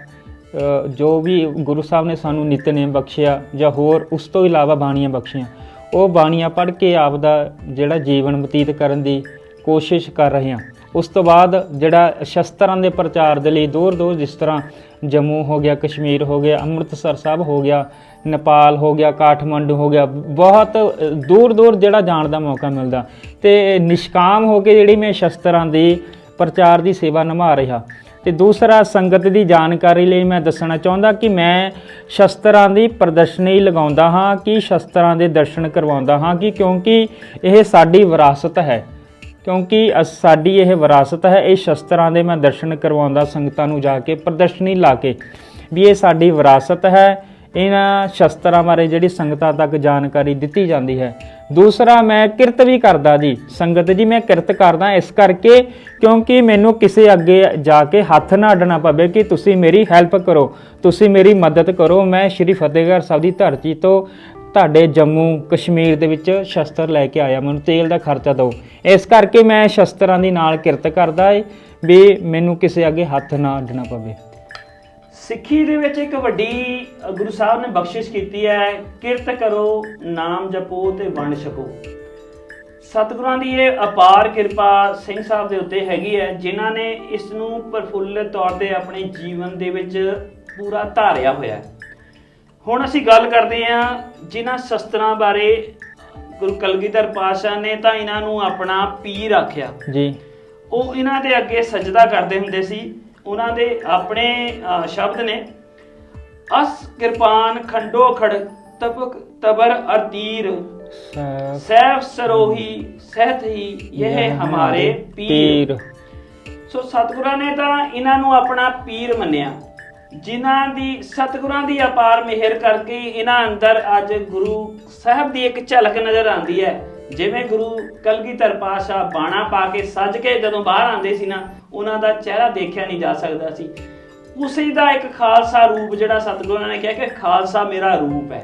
ਜੋ ਵੀ ਗੁਰੂ ਸਾਹਿਬ ਨੇ ਸਾਨੂੰ ਨਿਤਨੇਮ ਬਖਸ਼ਿਆ ਜਾਂ ਹੋਰ ਉਸ ਤੋਂ ਇਲਾਵਾ ਬਾਣੀਆਂ ਬਖਸ਼ੀਆਂ, ਉਹ ਬਾਣੀਆਂ ਪੜ੍ਹ ਕੇ ਆਪ ਦਾ ਜਿਹੜਾ ਜੀਵਨ ਬਤੀਤ ਕਰਨ ਦੀ ਕੋਸ਼ਿਸ਼ ਕਰ ਰਹੇ ਹਾਂ। ਉਸ ਤੋਂ ਬਾਅਦ ਜਿਹੜਾ ਸ਼ਸਤਰਾਂ ਦੇ ਪ੍ਰਚਾਰ ਦੇ ਲਈ ਦੂਰ ਦੂਰ, ਜਿਸ ਤਰ੍ਹਾਂ ਜੰਮੂ ਹੋ ਗਿਆ, ਕਸ਼ਮੀਰ ਹੋ ਗਿਆ, ਅੰਮ੍ਰਿਤਸਰ ਸਾਹਿਬ ਹੋ ਗਿਆ, ਨੇਪਾਲ ਹੋ ਗਿਆ, ਕਾਠਮੰਡੂ ਹੋ ਗਿਆ, ਬਹੁਤ ਦੂਰ ਦੂਰ ਜਿਹੜਾ ਜਾਣ ਦਾ ਮੌਕਾ ਮਿਲਦਾ ਤੇ ਨਿਸ਼ਕਾਮ ਹੋ ਕੇ ਜਿਹੜੀ ਮੈਂ ਸ਼ਸਤਰਾਂ ਦੀ ਪ੍ਰਚਾਰ ਦੀ ਸੇਵਾ ਨਿਭਾ ਰਿਹਾ। ਤੇ ਦੂਸਰਾ, ਸੰਗਤ ਦੀ ਜਾਣਕਾਰੀ ਲਈ ਮੈਂ ਦੱਸਣਾ ਚਾਹੁੰਦਾ ਕਿ ਮੈਂ ਸ਼ਸਤਰਾਂ ਦੀ ਪ੍ਰਦਰਸ਼ਨੀ ਲਗਾਉਂਦਾ ਹਾਂ, ਕਿ ਸ਼ਸਤਰਾਂ ਦੇ ਦਰਸ਼ਨ ਕਰਵਾਉਂਦਾ ਹਾਂ, ਕਿ ਕਿਉਂਕਿ ਇਹ ਸਾਡੀ ਵਿਰਾਸਤ ਹੈ, ਕਿਉਂਕਿ ਸਾਡੀ ਇਹ ਵਿਰਾਸਤ ਹੈ। ਇਹ ਸ਼ਸਤਰਾਂ ਦੇ ਮੈਂ ਦਰਸ਼ਨ ਕਰਵਾਉਂਦਾ ਸੰਗਤਾਂ ਨੂੰ ਜਾ ਕੇ, ਪ੍ਰਦਰਸ਼ਨੀ ਲਾ ਕੇ, ਵੀ ਇਹ ਸਾਡੀ ਵਿਰਾਸਤ ਹੈ। ਇਹਨਾਂ ਸ਼ਸਤਰਾਂ ਬਾਰੇ ਜਿਹੜੀ ਸੰਗਤਾਂ ਤੱਕ ਜਾਣਕਾਰੀ ਦਿੱਤੀ ਜਾਂਦੀ ਹੈ। ਦੂਸਰਾ, ਮੈਂ ਕਿਰਤ ਵੀ ਕਰਦਾ ਜੀ। ਸੰਗਤ ਜੀ, ਮੈਂ ਕਿਰਤ ਕਰਦਾ ਇਸ ਕਰਕੇ ਕਿਉਂਕਿ ਮੈਨੂੰ ਕਿਸੇ ਅੱਗੇ ਜਾ ਕੇ ਹੱਥ ਨਾ ਅੱਡਣਾ ਪਵੇ ਕਿ ਤੁਸੀਂ ਮੇਰੀ ਹੈਲਪ ਕਰੋ, ਤੁਸੀਂ ਮੇਰੀ ਮਦਦ ਕਰੋ। ਮੈਂ ਸ਼੍ਰੀ ਫਤਿਹਗੜ੍ਹ ਸਾਹਿਬ ਦੀ ਧਰਤੀ ਤੋਂ ਤੁਹਾਡੇ ਜੰਮੂ ਕਸ਼ਮੀਰ ਦੇ ਵਿੱਚ ਸ਼ਸਤਰ ਲੈ ਕੇ ਆਇਆ, ਮੈਨੂੰ ਤੇਲ ਦਾ ਖਰਚਾ ਦਿਓ। ਇਸ ਕਰਕੇ ਮੈਂ ਸ਼ਸਤਰਾਂ ਦੀ ਨਾਲ ਕਿਰਤ ਕਰਦਾ ਏ ਵੀ ਮੈਨੂੰ ਕਿਸੇ ਅੱਗੇ ਹੱਥ ਨਾ ਅੱਡਣਾ ਪਵੇ। ਸਿੱਖੀ ਦੇ ਵਿੱਚ ਇੱਕ ਵੱਡੀ ਗੁਰੂ ਸਾਹਿਬ ਨੇ ਬਖਸ਼ਿਸ਼ ਕੀਤੀ ਹੈ, ਕਿਰਤ ਕਰੋ, ਨਾਮ ਜਪੋ ਤੇ ਵੰਡ ਛਕੋ। ਸਤਿਗੁਰਾਂ ਦੀ ਇਹ ਅਪਾਰ ਕਿਰਪਾ ਸਿੰਘ ਸਾਹਿਬ ਦੇ ਉੱਤੇ ਹੈਗੀ ਹੈ, ਜਿਨ੍ਹਾਂ ਨੇ ਇਸ ਨੂੰ ਪ੍ਰਫੁੱਲਿਤ ਤੌਰ ਤੇ ਆਪਣੇ ਜੀਵਨ ਦੇ ਵਿੱਚ ਪੂਰਾ ਧਾਰਿਆ ਹੋਇਆ ਹੈ। ਹੁਣ ਅਸੀਂ ਗੱਲ ਕਰਦੇ ਹਾਂ ਜਿਨ੍ਹਾਂ ਸ਼ਸਤਰਾਂ ਬਾਰੇ। ਗੁਰੂ ਕਲਗੀਧਰ ਪਾਤਸ਼ਾਹ ਨੇ ਤਾਂ ਇਹਨਾਂ ਨੂੰ ਆਪਣਾ ਪੀਰ ਆਖਿਆ ਜੀ। ਉਹ ਇਹਨਾਂ ਦੇ ਅੱਗੇ ਸਜਦਾ ਕਰਦੇ ਹੁੰਦੇ ਸੀ। ਉਹਨਾਂ ਦੇ ਆਪਣੇ ਸ਼ਬਦ ਨੇ, ਅਸ ਕਿਰਪਾਨ ਖੰਡੋ ਖੜ ਤਪਕ ਤਬਰ ਅਰ ਤੀਰ ਸੈਫ ਸਰੋਹੀ ਸਹਿਤ ਹੀ ਇਹ ਹਮਾਰੇ ਪੀਰ। ਸੋ ਸਤਿਗੁਰਾਂ ਨੇ ਤਾਂ ਇਹਨਾਂ ਨੂੰ ਆਪਣਾ ਪੀਰ ਮੰਨਿਆ, ਜਿਨ੍ਹਾਂ ਦੀ ਸਤਿਗੁਰਾਂ ਦੀ ਅਪਾਰ ਮਿਹਰ ਕਰਕੇ ਇਹਨਾਂ ਅੰਦਰ ਅੱਜ ਗੁਰੂ ਸਾਹਿਬ ਦੀ ਇੱਕ ਝਲਕ ਨਜ਼ਰ ਆਉਂਦੀ ਹੈ। ਜਿਵੇਂ ਗੁਰੂ ਕਲਗੀਧਰ ਪਾਤਸ਼ਾਹ ਬਾਣਾ ਪਾ ਕੇ ਸੱਜ ਕੇ ਜਦੋਂ ਬਾਹਰ ਆਉਂਦੇ ਸੀ ਨਾ, ਉਹਨਾਂ ਦਾ ਚਿਹਰਾ ਦੇਖਿਆ ਨਹੀਂ ਜਾ ਸਕਦਾ ਸੀ। ਉਸੇ ਦਾ ਇੱਕ ਖਾਲਸਾ ਰੂਪ ਜਿਹੜਾ ਸਤਿਗੁਰਾਂ ਨੇ ਕਿਹਾ ਕਿ ਖਾਲਸਾ ਮੇਰਾ ਰੂਪ ਹੈ।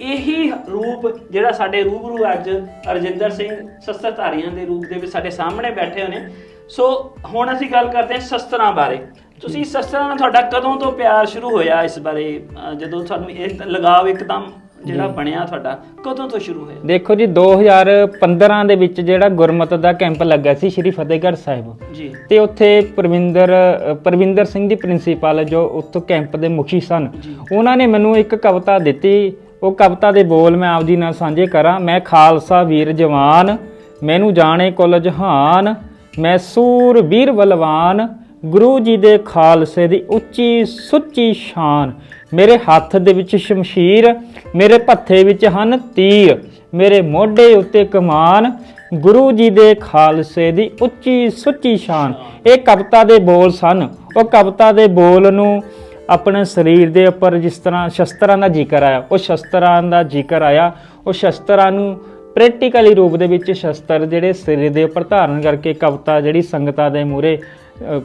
ਇਹੀ ਰੂਪ ਜਿਹੜਾ ਸਾਡੇ ਰੂਬਰੂ ਅੱਜ ਰਜਿੰਦਰ ਸਿੰਘ ਸ਼ਸਤਰਧਾਰੀਆਂ ਦੇ ਰੂਪ ਦੇ ਵਿੱਚ ਸਾਡੇ ਸਾਹਮਣੇ ਬੈਠੇ ਹੋਏ ਨੇ। ਸੋ ਹੁਣ ਅਸੀਂ ਗੱਲ ਕਰਦੇ ਹਾਂ ਸ਼ਸਤਰਾਂ ਬਾਰੇ। ਤੁਸੀਂ ਸ਼ਸਤਰਾਂ ਨਾਲ ਤੁਹਾਡਾ ਕਦੋਂ ਤੋਂ ਪਿਆਰ ਸ਼ੁਰੂ ਹੋਇਆ? ਇਸ ਬਾਰੇ ਜਦੋਂ ਤੁਹਾਨੂੰ ਇਹ ਲਗਾਵ ਇੱਕਦਮ ਜਿਹੜਾ ਬਣਿਆ ਤੁਹਾਡਾ ਕਦੋਂ ਤੋਂ ਸ਼ੁਰੂ ਹੋਇਆ? ਦੇਖੋ ਜੀ, 2015 ਦੇ ਵਿੱਚ ਜਿਹੜਾ ਗੁਰਮਤਿ ਦਾ ਕੈਂਪ ਲੱਗਾ ਸੀ ਸ਼੍ਰੀ ਫਤਿਹਗੜ੍ਹ ਸਾਹਿਬ ਜੀ, ਤੇ ਉੱਥੇ ਪ੍ਰਵਿੰਦਰ ਸਿੰਘ ਦੀ ਪ੍ਰਿੰਸੀਪਲ ਜੋ ਉੱਥੋਂ ਕੈਂਪ ਦੇ ਮੁਖੀ ਸਨ, ਉਹਨਾਂ ਨੇ ਮੈਨੂੰ ਇੱਕ ਕਵਿਤਾ ਦਿੱਤੀ। ਉਹ ਕਵਿਤਾ ਦੇ ਬੋਲ ਮੈਂ ਆਪ ਜੀ ਨਾਲ ਸਾਂਝੇ ਕਰਾਂ। ਮੈਂ ਖਾਲਸਾ ਵੀਰ ਜਵਾਨ, ਮੈਨੂੰ ਜਾਣੇ ਕੁਲ ਜਹਾਨ, ਮੈਂ ਸੂਰ ਵੀਰ ਬਲਵਾਨ, ਗੁਰੂ ਜੀ ਦੇ ਖਾਲਸੇ ਦੀ ਉੱਚੀ ਸੁੱਚੀ ਸ਼ਾਨ, ਮੇਰੇ ਹੱਥ ਦੇ ਵਿੱਚ ਸ਼ਮਸ਼ੀਰ, ਮੇਰੇ ਭੱਥੇ ਵਿੱਚ ਹਨ ਤੀਰ, ਮੇਰੇ ਮੋਢੇ ਉੱਤੇ ਕਮਾਨ, ਗੁਰੂ ਜੀ ਦੇ ਖਾਲਸੇ ਦੀ ਉੱਚੀ ਸੁੱਚੀ ਸ਼ਾਨ। ਇਹ ਕਵਿਤਾ ਦੇ ਬੋਲ ਸਨ। ਉਹ ਕਵਿਤਾ ਦੇ ਬੋਲ ਨੂੰ ਆਪਣੇ ਸਰੀਰ ਦੇ ਉੱਪਰ ਜਿਸ ਤਰ੍ਹਾਂ ਸ਼ਸਤਰਾਂ ਦਾ ਜ਼ਿਕਰ ਆਇਆ, ਉਹ ਸ਼ਸਤਰਾਂ ਦਾ ਜ਼ਿਕਰ ਆਇਆ। ਉਹ ਸ਼ਸਤਰਾਂ ਨੂੰ ਪ੍ਰੈਕਟੀਕਲੀ ਰੂਪ ਦੇ ਵਿੱਚ ਸ਼ਸਤਰ ਜਿਹੜੇ ਸਰੀਰ ਦੇ ਉੱਪਰ ਧਾਰਨ ਕਰਕੇ ਕਵਿਤਾ ਜਿਹੜੀ ਸੰਗਤਾਂ ਦੇ ਮੂਹਰੇ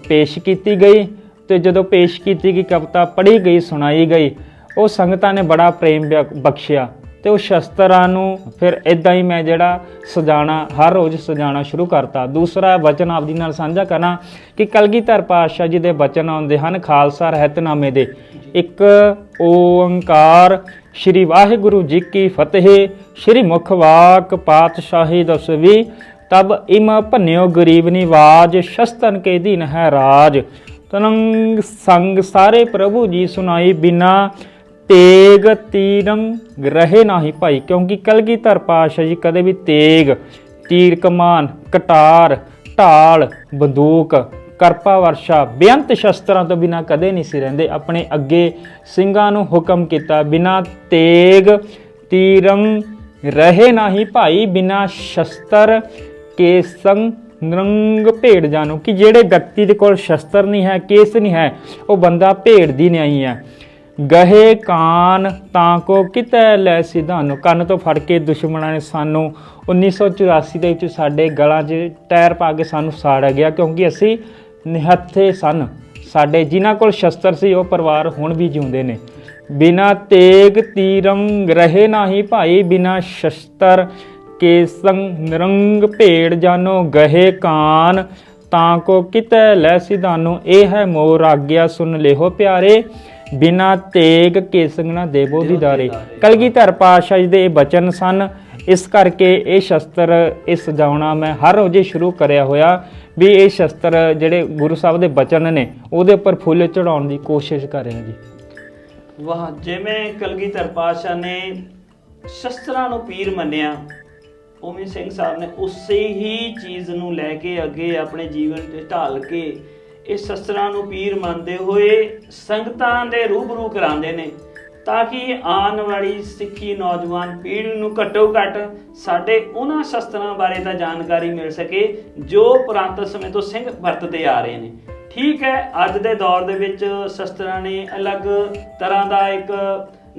ਪੇਸ਼ ਕੀਤੀ ਗਈ। ਤੇ ਜਦੋਂ ਪੇਸ਼ ਕੀਤੀ ਗਈ ਕਵਿਤਾ ਪੜ੍ਹੀ ਗਈ, ਸੁਣਾਈ ਗਈ, ਉਹ ਸੰਗਤਾਂ ਨੇ ਬੜਾ ਪ੍ਰੇਮ ਬਖਸ਼ਿਆ। ਤੇ ਉਹ ਸ਼ਸਤਰਾਂ ਨੂੰ ਫਿਰ ਇਦਾਂ ਹੀ ਮੈਂ ਜਿਹੜਾ ਸਜਾਣਾ, ਹਰ ਰੋਜ਼ ਸਜਾਣਾ ਸ਼ੁਰੂ ਕਰਤਾ। ਦੂਸਰਾ ਵਚਨ ਆਪ ਜੀ ਨਾਲ ਸਾਂਝਾ ਕਰਨਾ ਕਿ ਕਲਗੀਧਰ ਪਾਤਸ਼ਾਹ ਜੀ ਦੇ ਵਚਨ ਆਉਂਦੇ ਹਨ ਖਾਲਸਾ ਰਹਿਤਨਾਮੇ ਦੇ, ਇੱਕ ਓੰਕਾਰ ਸ਼੍ਰੀ ਵਾਹਿਗੁਰੂ ਜੀ ਕੀ ਫਤਿਹ, ਸ਼੍ਰੀ ਮੁਖ ਵਾਕ ਪਾਤਸ਼ਾਹੀ ਦਸਵੀ, ਤਬ ਇਮ ਭੰਨਿਓ ਗਰੀਬ ਨਿਵਾਜ, ਸ਼ਸਤਨ ਕੇ ਦੀਨ ਹੈ ਰਾਜ, ਤਨੰਗ ਸੰਗ ਸਾਰੇ ਪ੍ਰਭੂ ਜੀ ਸੁਣਾਈ, ਬਿਨਾ ਤੇਗ ਤੀਰੰਗ ਰਹੇ ਨਾਹੀ ਭਾਈ। ਕਿਉਂਕਿ ਕਲਗੀਧਰ ਪਾਤਸ਼ਾਹ ਜੀ ਕਦੇ ਵੀ ਤੇਗ, ਤੀਰ ਕਮਾਨ, ਕਟਾਰ, ਢਾਲ, ਬੰਦੂਕ, ਕਰਪਾ ਵਰਸ਼ਾ, ਬੇਅੰਤ ਸ਼ਸਤਰਾਂ ਤੋਂ ਬਿਨਾਂ ਕਦੇ ਨਹੀਂ ਸੀ ਰਹਿੰਦੇ। ਆਪਣੇ ਅੱਗੇ ਸਿੰਘਾਂ ਨੂੰ ਹੁਕਮ ਕੀਤਾ, ਬਿਨਾ ਤੇਗ ਤੀਰੰਗ ਰਹੇ ਨਾਹੀ ਭਾਈ, ਬਿਨਾ ਸ਼ਸਤਰ ਕੇ ਸੰਗ ਨਰੰਗ ਭੇਡ ਜਾਣੋ। ਕਿ ਜਿਹੜੇ ਵਿਅਕਤੀ ਦੇ ਕੋਲ ਸ਼ਸਤਰ ਨਹੀਂ ਹੈ, ਕੇਸ ਨਹੀਂ ਹੈ, ਉਹ ਬੰਦਾ ਭੇਡ ਦੀ ਨਹੀਂ ਹੈ। ਗਹੇ ਕਾਨ ਤਾਂ ਕੋ ਕਿਤੈ ਲੈ ਸਿਧਾਨੋ, ਕੰਨ ਤੋਂ ਫੜ ਕੇ ਦੁਸ਼ਮਣਾਂ ਨੇ ਸਾਨੂੰ 1984 ਦੇ ਵਿੱਚ ਸਾਡੇ ਗਲਾਂ 'ਚ ਟਾਇਰ ਪਾ ਕੇ ਸਾਨੂੰ ਸਾੜ ਗਿਆ, ਕਿਉਂਕਿ ਅਸੀਂ ਨਿਹੱਥੇ ਸਨ। ਸਾਡੇ ਜਿਨ੍ਹਾਂ ਕੋਲ ਸ਼ਸਤਰ ਸੀ ਉਹ ਪਰਿਵਾਰ ਹੁਣ ਵੀ ਜਿਉਂਦੇ ਨੇ। ਬਿਨਾ ਤੇਗ ਤੀਰੰਗ ਰਹੇ ਨਾਹੀ ਭਾਈ, ਬਿਨਾ ਸ਼ਸਤਰ ਕੇ ਸੰਗ ਨਿਰੰਗ ਭੇੜ ਜਾਨੋ, ਗਹੇ ਕਾਨ ਤਾਂ ਕੋ ਕਿਤੈ ਲੈ ਸਿਧਾਨੋ। ਇਹ ਹੈ ਮੋਰ ਆਗਿਆ ਸੁਨ ਲਿਓ ਪਿਆਰੇ, ਬਿਨਾ ਤੇਗ ਕੇ ਸੰਗ ਨਾ ਦੇਵੋ ਦੀਦਾਰੇ। ਕਲਗੀਧਰ ਪਾਤਸ਼ਾਹ ਜੀ ਦੇ ਇਹ ਬਚਨ ਸਨ। ਇਸ ਕਰਕੇ ਇਹ ਸ਼ਸਤਰ ਇਹ ਸਜਾਉਣਾ ਮੈਂ ਹਰ ਰੋਜ਼ ਸ਼ੁਰੂ ਕਰਿਆ ਹੋਇਆ ਵੀ ਇਹ ਸ਼ਸਤਰ ਜਿਹੜੇ ਗੁਰੂ ਸਾਹਿਬ ਦੇ ਬਚਨ ਨੇ ਉਹਦੇ ਉੱਪਰ ਫੁੱਲ ਚੜਾਉਣ ਦੀ ਕੋਸ਼ਿਸ਼ ਕਰ ਰਿਹਾ ਜੀ। ਵਾਹ, ਜਿਵੇਂ ਕਲਗੀਧਰ ਪਾਤਸ਼ਾਹ ਨੇ ਸ਼ਸਤਰਾਂ ਨੂੰ ਪੀਰ ਮੰਨਿਆ, ਉਵੇਂ ਸਿੰਘ ਸਾਹਿਬ ਨੇ ਉਸੇ ਹੀ ਚੀਜ਼ ਨੂੰ ਲੈ ਕੇ ਅੱਗੇ ਆਪਣੇ ਜੀਵਨ ਤੇ ਢਾਲ ਕੇ ਇਹ ਸ਼ਸਤਰਾਂ ਨੂੰ ਪੀਰ ਮੰਨਦੇ ਹੋਏ ਸੰਗਤਾਂ ਦੇ ਰੂਬਰੂ ਕਰਾਉਂਦੇ ਨੇ, ਤਾਂ ਕਿ ਆਉਣ ਵਾਲੀ ਸਿੱਖੀ ਨੌਜਵਾਨ ਪੀੜ੍ਹੀ ਨੂੰ ਘੱਟੋ ਘੱਟ ਸਾਡੇ ਉਹਨਾਂ ਸ਼ਸਤਰਾਂ ਬਾਰੇ ਤਾਂ ਜਾਣਕਾਰੀ ਮਿਲ ਸਕੇ ਜੋ ਪੁਰਾਤਨ ਸਮੇਂ ਤੋਂ ਸਿੰਘ ਵਰਤਦੇ ਆ ਰਹੇ ਨੇ। ਠੀਕ ਹੈ, ਅੱਜ ਦੇ ਦੌਰ ਦੇ ਵਿੱਚ ਸ਼ਸਤਰਾਂ ਨੇ ਅਲੱਗ ਤਰ੍ਹਾਂ ਦਾ ਇੱਕ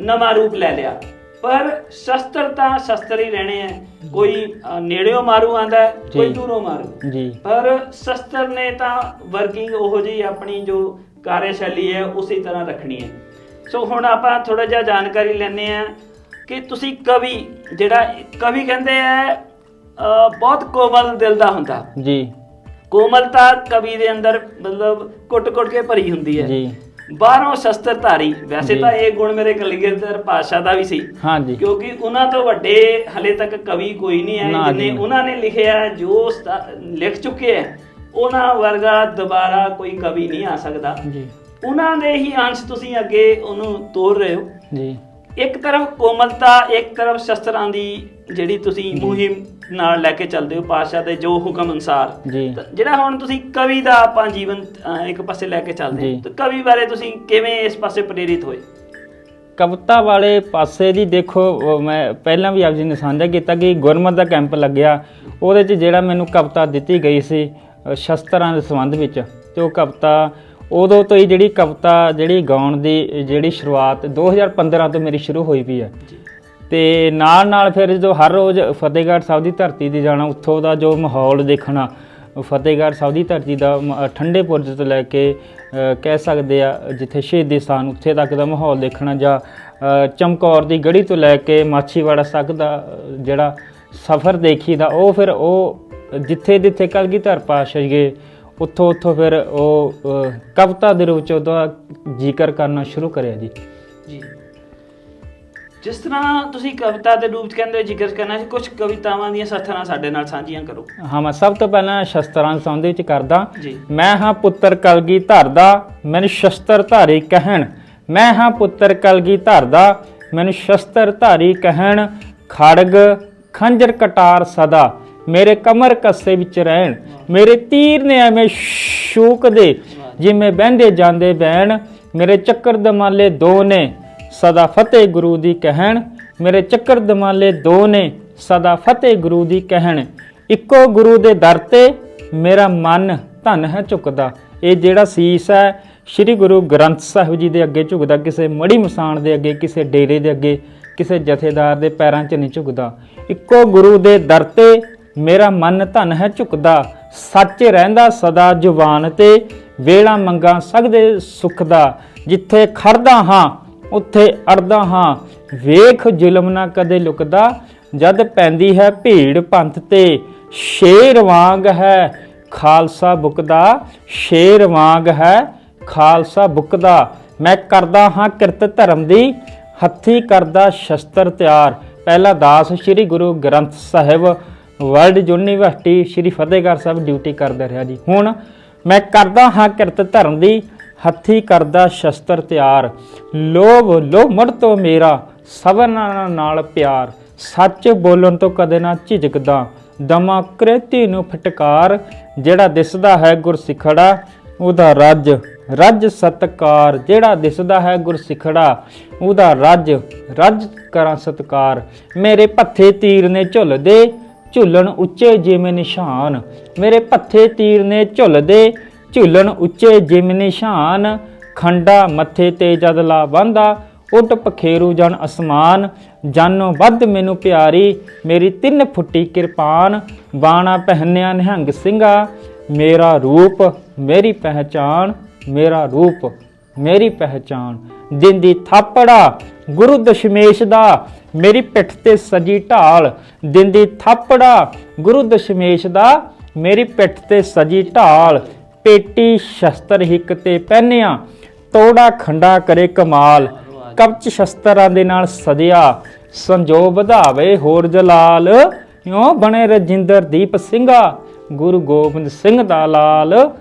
ਨਵਾਂ ਰੂਪ ਲੈ ਲਿਆ, ਪਰ ਸ਼ਸਤਰ ਤਾਂ ਸ਼ਸਤਰ ਹੀ ਰਹਿਣੇ ਹੈ। ਕੋਈ ਨੇੜਿਓਂ ਮਾਰੂ ਆਂਦਾ ਹੈ, ਕੋਈ ਦੂਰੋਂ ਮਾਰੂ ਜੀ, ਪਰ ਸ਼ਸਤਰ ਨੇ ਤਾਂ ਵਰਕਿੰਗ ਉਹੋ ਜਿਹੀ ਆਪਣੀ ਜੋ ਕਾਰਜਸ਼ੈਲੀ ਹੈ ਉਸੇ ਤਰ੍ਹਾਂ ਰੱਖਣੀ ਹੈ। ਸੋ ਹੁਣ ਆਪਾਂ ਥੋੜਾ ਜਿਹਾ ਜਾਣਕਾਰੀ ਲੈਂਦੇ ਆ ਕਿ ਤੁਸੀਂ ਕਵੀ, ਜਿਹੜਾ ਕਵੀ ਕਹਿੰਦੇ ਆ ਬਹੁਤ ਕੋਮਲ ਦਿਲ ਦਾ ਹੁੰਦਾ ਜੀ, ਕੋਮਲਤਾ ਕਵੀ ਦੇ ਅੰਦਰ ਮਤਲਬ ਕੁੱਟ-ਕੁੱਟ ਕੇ ਭਰੀ ਹੁੰਦੀ ਹੈ ਜੀ, ਬਾਹਰੋਂ ਸ਼ਸਤਰਧਾਰੀ। ਵੈਸੇ ਤਾਂ ਇਹ ਗੁਣ ਮੇਰੇ ਕਲਗੀਧਰ ਪਾਤਸ਼ਾਹ ਦਾ ਵੀ ਸੀ, ਹਾਂਜੀ, ਕਿਉਂਕਿ ਉਹਨਾਂ ਤੋਂ ਵੱਡੇ ਹਲੇ ਤੱਕ ਕਵੀ ਕੋਈ ਨਹੀਂ ਆਏ ਜਿੰਨੇ ਉਹਨਾਂ ਨੇ ਲਿਖਿਆ, ਜੋ ਲਿਖ ਚੁੱਕੇ ਹੈ ਉਹਨਾਂ ਵਰਗਾ ਦੁਬਾਰਾ ਕੋਈ ਕਵੀ ਨਹੀਂ ਆ ਸਕਦਾ ਜੀ। ਉਹਨਾਂ ਦੇ ਹੀ ਅੰਸ਼ ਤੁਸੀਂ ਅੱਗੇ ਉਹਨੂੰ ਤੋੜ ਰਹੇ ਹੋ ਜੀ। ਇੱਕ ਤਰਫ ਕੋਮਲਤਾ, ਇੱਕ ਤਰਫ ਸ਼ਸਤਰਾਂ ਦੀ ਜਿਹੜੀ ਤੁਸੀਂ ਮੁਹਿੰਮ ਨਾਲ ਲੈ ਕੇ ਚੱਲਦੇ ਹੋ ਪਾਤਸ਼ਾਹ ਦੇ ਜੋ ਹੁਕਮ ਅਨੁਸਾਰ। ਜਿਹੜਾ ਹੁਣ ਤੁਸੀਂ ਕਵੀ ਦਾ ਆਪਾਂ ਜੀਵਨ ਇੱਕ ਪਾਸੇ ਲੈ ਕੇ ਚੱਲਦੇ ਹਾਂ, ਤਾਂ ਕਵੀ ਬਾਰੇ ਤੁਸੀਂ ਕਿਵੇਂ ਇਸ ਪਾਸੇ ਪ੍ਰੇਰਿਤ ਹੋਏ? ਕਵਿਤਾ ਵਾਲੇ ਪਾਸੇ ਦੀ ਦੇਖੋ, ਮੈਂ ਪਹਿਲਾਂ ਵੀ ਆਪ ਜੀ ਨੇ ਸਾਂਝਾ ਕੀਤਾ ਕਿ ਗੁਰਮਤਿ ਦਾ ਕੈਂਪ ਲੱਗਿਆ, ਉਹਦੇ 'ਚ ਜਿਹੜਾ ਮੈਨੂੰ ਕਵਿਤਾ ਦਿੱਤੀ ਗਈ ਸੀ ਸ਼ਸਤਰਾਂ ਦੇ ਸੰਬੰਧ ਵਿੱਚ, ਤੇ ਉਹ ਕਵਿਤਾ ਉਦੋਂ ਤੋਂ ਹੀ ਜਿਹੜੀ ਗਾਉਣ ਦੀ ਜਿਹੜੀ ਸ਼ੁਰੂਆਤ 2015 ਤੋਂ ਮੇਰੀ ਸ਼ੁਰੂ ਹੋਈ ਪਈ ਹੈ। ਤੇ ਨਾਲ ਫਿਰ ਜਦੋਂ ਹਰ ਰੋਜ਼ ਫਤਿਹਗੜ੍ਹ ਸਾਹਿਬ ਦੀ ਧਰਤੀ 'ਤੇ ਜਾਣਾ, ਉੱਥੋਂ ਦਾ ਜੋ ਮਾਹੌਲ ਦੇਖਣਾ, ਫਤਿਹਗੜ੍ਹ ਸਾਹਿਬ ਦੀ ਧਰਤੀ ਦਾ ਠੰਡੇ ਬੁਰਜ ਤੋਂ ਲੈ ਕੇ ਕਹਿ ਸਕਦੇ ਆ ਜਿੱਥੇ ਸ਼ਹੀਦੀ ਸਥਾਨ ਉੱਥੇ ਤੱਕ ਦਾ ਮਾਹੌਲ ਦੇਖਣਾ, ਜਾਂ ਚਮਕੌਰ ਦੀ ਗੜੀ ਤੋਂ ਲੈ ਕੇ ਮਾਛੀਵਾੜਾ ਤੱਕ ਦਾ ਜਿਹੜਾ ਸਫ਼ਰ ਦੇਖੀਦਾ, ਉਹ ਫਿਰ ਉਹ ਜਿੱਥੇ ਕਲਗੀਧਰ ਪਾਤਸ਼ਾਹ ਗਏ ਉੱਥੋਂ ਫਿਰ ਉਹ ਕਵਿਤਾ ਦੇ ਰੂਪ 'ਚ ਉਹਦਾ ਜ਼ਿਕਰ ਕਰਨਾ ਸ਼ੁਰੂ ਕਰਿਆ ਜੀ। ਜਿਸ ਤਰ੍ਹਾਂ ਤੁਸੀਂ ਕਵਿਤਾ ਦੇ ਰੂਪ 'ਚ ਕਹਿੰਦੇ ਜ਼ਿਕਰ ਕਰਨਾ ਸੀ, ਕੁਝ ਕਵਿਤਾਵਾਂ ਦੀਆਂ ਸਥਰਾਂ ਸਾਡੇ ਨਾਲ ਸਾਂਝੀਆਂ ਕਰੋ। ਹਾਂ, ਮੈਂ ਸਭ ਤੋਂ ਪਹਿਲਾਂ ਸ਼ਸਤਰਾਂ ਦੇ ਸੰਬੰਧ ਵਿੱਚ ਕਰਦਾ। ਮੈਂ ਹਾਂ ਪੁੱਤਰ ਕਲਗੀਧਰ ਦਾ, ਮੈਨੂੰ ਸ਼ਸਤਰ ਧਾਰੀ ਕਹਿਣ, ਮੈਂ ਹਾਂ ਪੁੱਤਰ ਕਲਗੀਧਰ ਦਾ, ਮੈਨੂੰ ਸ਼ਸਤਰ ਧਾਰੀ ਕਹਿਣ, ਖੜਗ ਖੰਜਰ ਕਟਾਰ ਸਦਾ ਮੇਰੇ ਕਮਰ ਕੱਸੇ ਵਿੱਚ ਰਹਿਣ, ਮੇਰੇ ਤੀਰ ਨੇ ਐਵੇਂ ਸ਼ੂਕ ਦੇ ਜਿਵੇਂ ਬਹਿੰਦੇ ਜਾਂਦੇ ਬੈਣ, ਮੇਰੇ ਚੱਕਰ ਦਮਾਲੇ ਦੋ ਨੇ ਸਦਾ ਫਤਿਹ ਗੁਰੂ ਦੀ ਕਹਿਣ, ਮੇਰੇ ਚੱਕਰ ਦਮਾਲੇ ਦੋ ਨੇ ਸਦਾ ਫਤਿਹ ਗੁਰੂ ਦੀ ਕਹਿਣ, ਇੱਕੋ ਗੁਰੂ ਦੇ ਦਰ ਤੇ ਮੇਰਾ ਮਨ ਧਨ ਹੈ ਝੁਕਦਾ। ਇਹ ਜਿਹੜਾ ਸੀਸ ਹੈ ਸ੍ਰੀ ਗੁਰੂ ਗ੍ਰੰਥ ਸਾਹਿਬ ਜੀ ਦੇ ਅੱਗੇ ਝੁਕਦਾ, ਕਿਸੇ ਮੜੀ ਮਸਾਣ ਦੇ ਅੱਗੇ, ਕਿਸੇ ਡੇਰੇ ਦੇ ਅੱਗੇ, ਕਿਸੇ ਜਥੇਦਾਰ ਦੇ ਪੈਰਾਂ 'ਚ ਨਹੀਂ ਝੁਕਦਾ। ਇੱਕੋ ਗੁਰੂ ਦੇ ਦਰ ਤੇ ਮੇਰਾ ਮਨ ਧਨ ਹੈ ਝੁਕਦਾ, ਸੱਚ ਰਹਿੰਦਾ ਸਦਾ ਜ਼ੁਬਾਨ ਤੇ, ਵੇਲਾ ਮੰਗਾ ਸਕਦੇ ਸੁੱਖ ਦਾ, ਜਿੱਥੇ ਖੜਦਾ ਹਾਂ ਉੱਥੇ ਅੜਦਾ ਹਾਂ, ਵੇਖ ਜ਼ੁਲਮ ਨਾ ਕਦੇ ਲੁਕਦਾ, ਜਦ ਪੈਂਦੀ ਹੈ ਭੀੜ ਪੰਥ ਤੇ, ਸ਼ੇਰ ਵਾਂਗ ਹੈ ਖਾਲਸਾ ਬੁਕਦਾ, ਸ਼ੇਰ ਵਾਂਗ ਹੈ ਖਾਲਸਾ ਬੁਕਦਾ, ਮੈਂ ਕਰਦਾ ਹਾਂ ਕਿਰਤ ਧਰਮ ਦੀ, ਹੱਥੀ ਕਰਦਾ ਸ਼ਸਤਰ ਤਿਆਰ। ਪਹਿਲਾ ਦਾਸ ਸ੍ਰੀ Guru Granth Sahib world university Sri Fatehgarh Sahib duty ਕਰਦਾ ਰਿਹਾ ਜੀ। ਹੁਣ ਮੈਂ ਕਰਦਾ ਹਾਂ ਕਿਰਤ ਧਰਮ ਦੀ, ਹੱਥੀ ਕਰਦਾ ਸ਼ਸਤਰ ਤਿਆਰ, ਲੋਭ ਮੁੜ ਤੋਂ ਮੇਰਾ ਸਭਨਾਂ ਨਾਲ ਪਿਆਰ, ਸੱਚ ਬੋਲਣ ਤੋਂ ਕਦੇ ਨਾ ਝਿਜਕਦਾ, ਦਮਾ ਕ੍ਰਿਤੀ ਨੂੰ ਫਟਕਾਰ, ਜਿਹੜਾ ਦਿਸਦਾ ਹੈ ਗੁਰਸਿੱਖੜਾ ਉਹਦਾ ਰੱਜ ਸਤਕਾਰ, ਜਿਹੜਾ ਦਿਸਦਾ ਹੈ ਗੁਰਸਿੱਖੜਾ ਉਹਦਾ ਰੱਜ ਕਰਾਂ ਸਤਕਾਰ, ਮੇਰੇ ਪੱਥੇ ਤੀਰ ਨੇ ਝੁੱਲਦੇ ਝੁੱਲਣ ਉੱਚੇ ਜਿਵੇਂ ਨਿਸ਼ਾਨ, ਮੇਰੇ ਪੱਥੇ ਤੀਰ ਨੇ ਝੁੱਲਦੇ ਝੁੱਲਣ ਉੱਚੇ ਜਿਵੇਂ ਨਿਸ਼ਾਨ, ਖੰਡਾ ਮੱਥੇ ਤੇ ਜਦ ਲਾ ਬੰਦਾ ਉੱਡ ਪਖੇਰੂ ਜਨ ਅਸਮਾਨ, ਜਾਨੋਂ ਵੱਧ ਮੈਨੂੰ ਪਿਆਰੀ ਮੇਰੀ 3 ਫੁੱਟੀ ਕਿਰਪਾਨ, ਬਾਣਾ ਪਹਿਨਿਆ ਨਿਹੰਗ ਸਿੰਘਾ, ਮੇਰਾ ਰੂਪ ਮੇਰੀ ਪਹਿਚਾਨ, ਮੇਰਾ ਰੂਪ ਮੇਰੀ ਪਹਿਚਾਨ, ਦਿੰਦੀ ਥਾਪੜਾ ਗੁਰੂ ਦਸ਼ਮੇਸ਼ ਦਾ, ਮੇਰੀ ਪਿੱਠ ਤੇ ਸਜੀ ਢਾਲ, ਦਿੰਦੀ ਥਾਪੜਾ ਗੁਰੂ ਦਸ਼ਮੇਸ਼ ਦਾ, ਮੇਰੀ ਪਿੱਠ ਤੇ ਸਜੀ ਢਾਲ, ਪੇਟੀ ਸ਼ਸਤਰ ਹਿੱਕ ਤੇ ਪਹਿਨਿਆ, ਤੋੜਾ ਖੰਡਾ ਕਰੇ ਕਮਾਲ, ਕਵਚ ਸ਼ਸਤਰਾਂ ਦੇ ਨਾਲ ਸਜਿਆ, ਸੰਜੋ ਵਧਾਵੇ ਹੋਰ ਜਲਾਲ, ਇਉਂ ਬਣੇ ਰਜਿੰਦਰ ਦੀਪ ਸਿੰਘਾ, ਗੁਰੂ ਗੋਬਿੰਦ ਸਿੰਘ ਦਾ ਲਾਲ,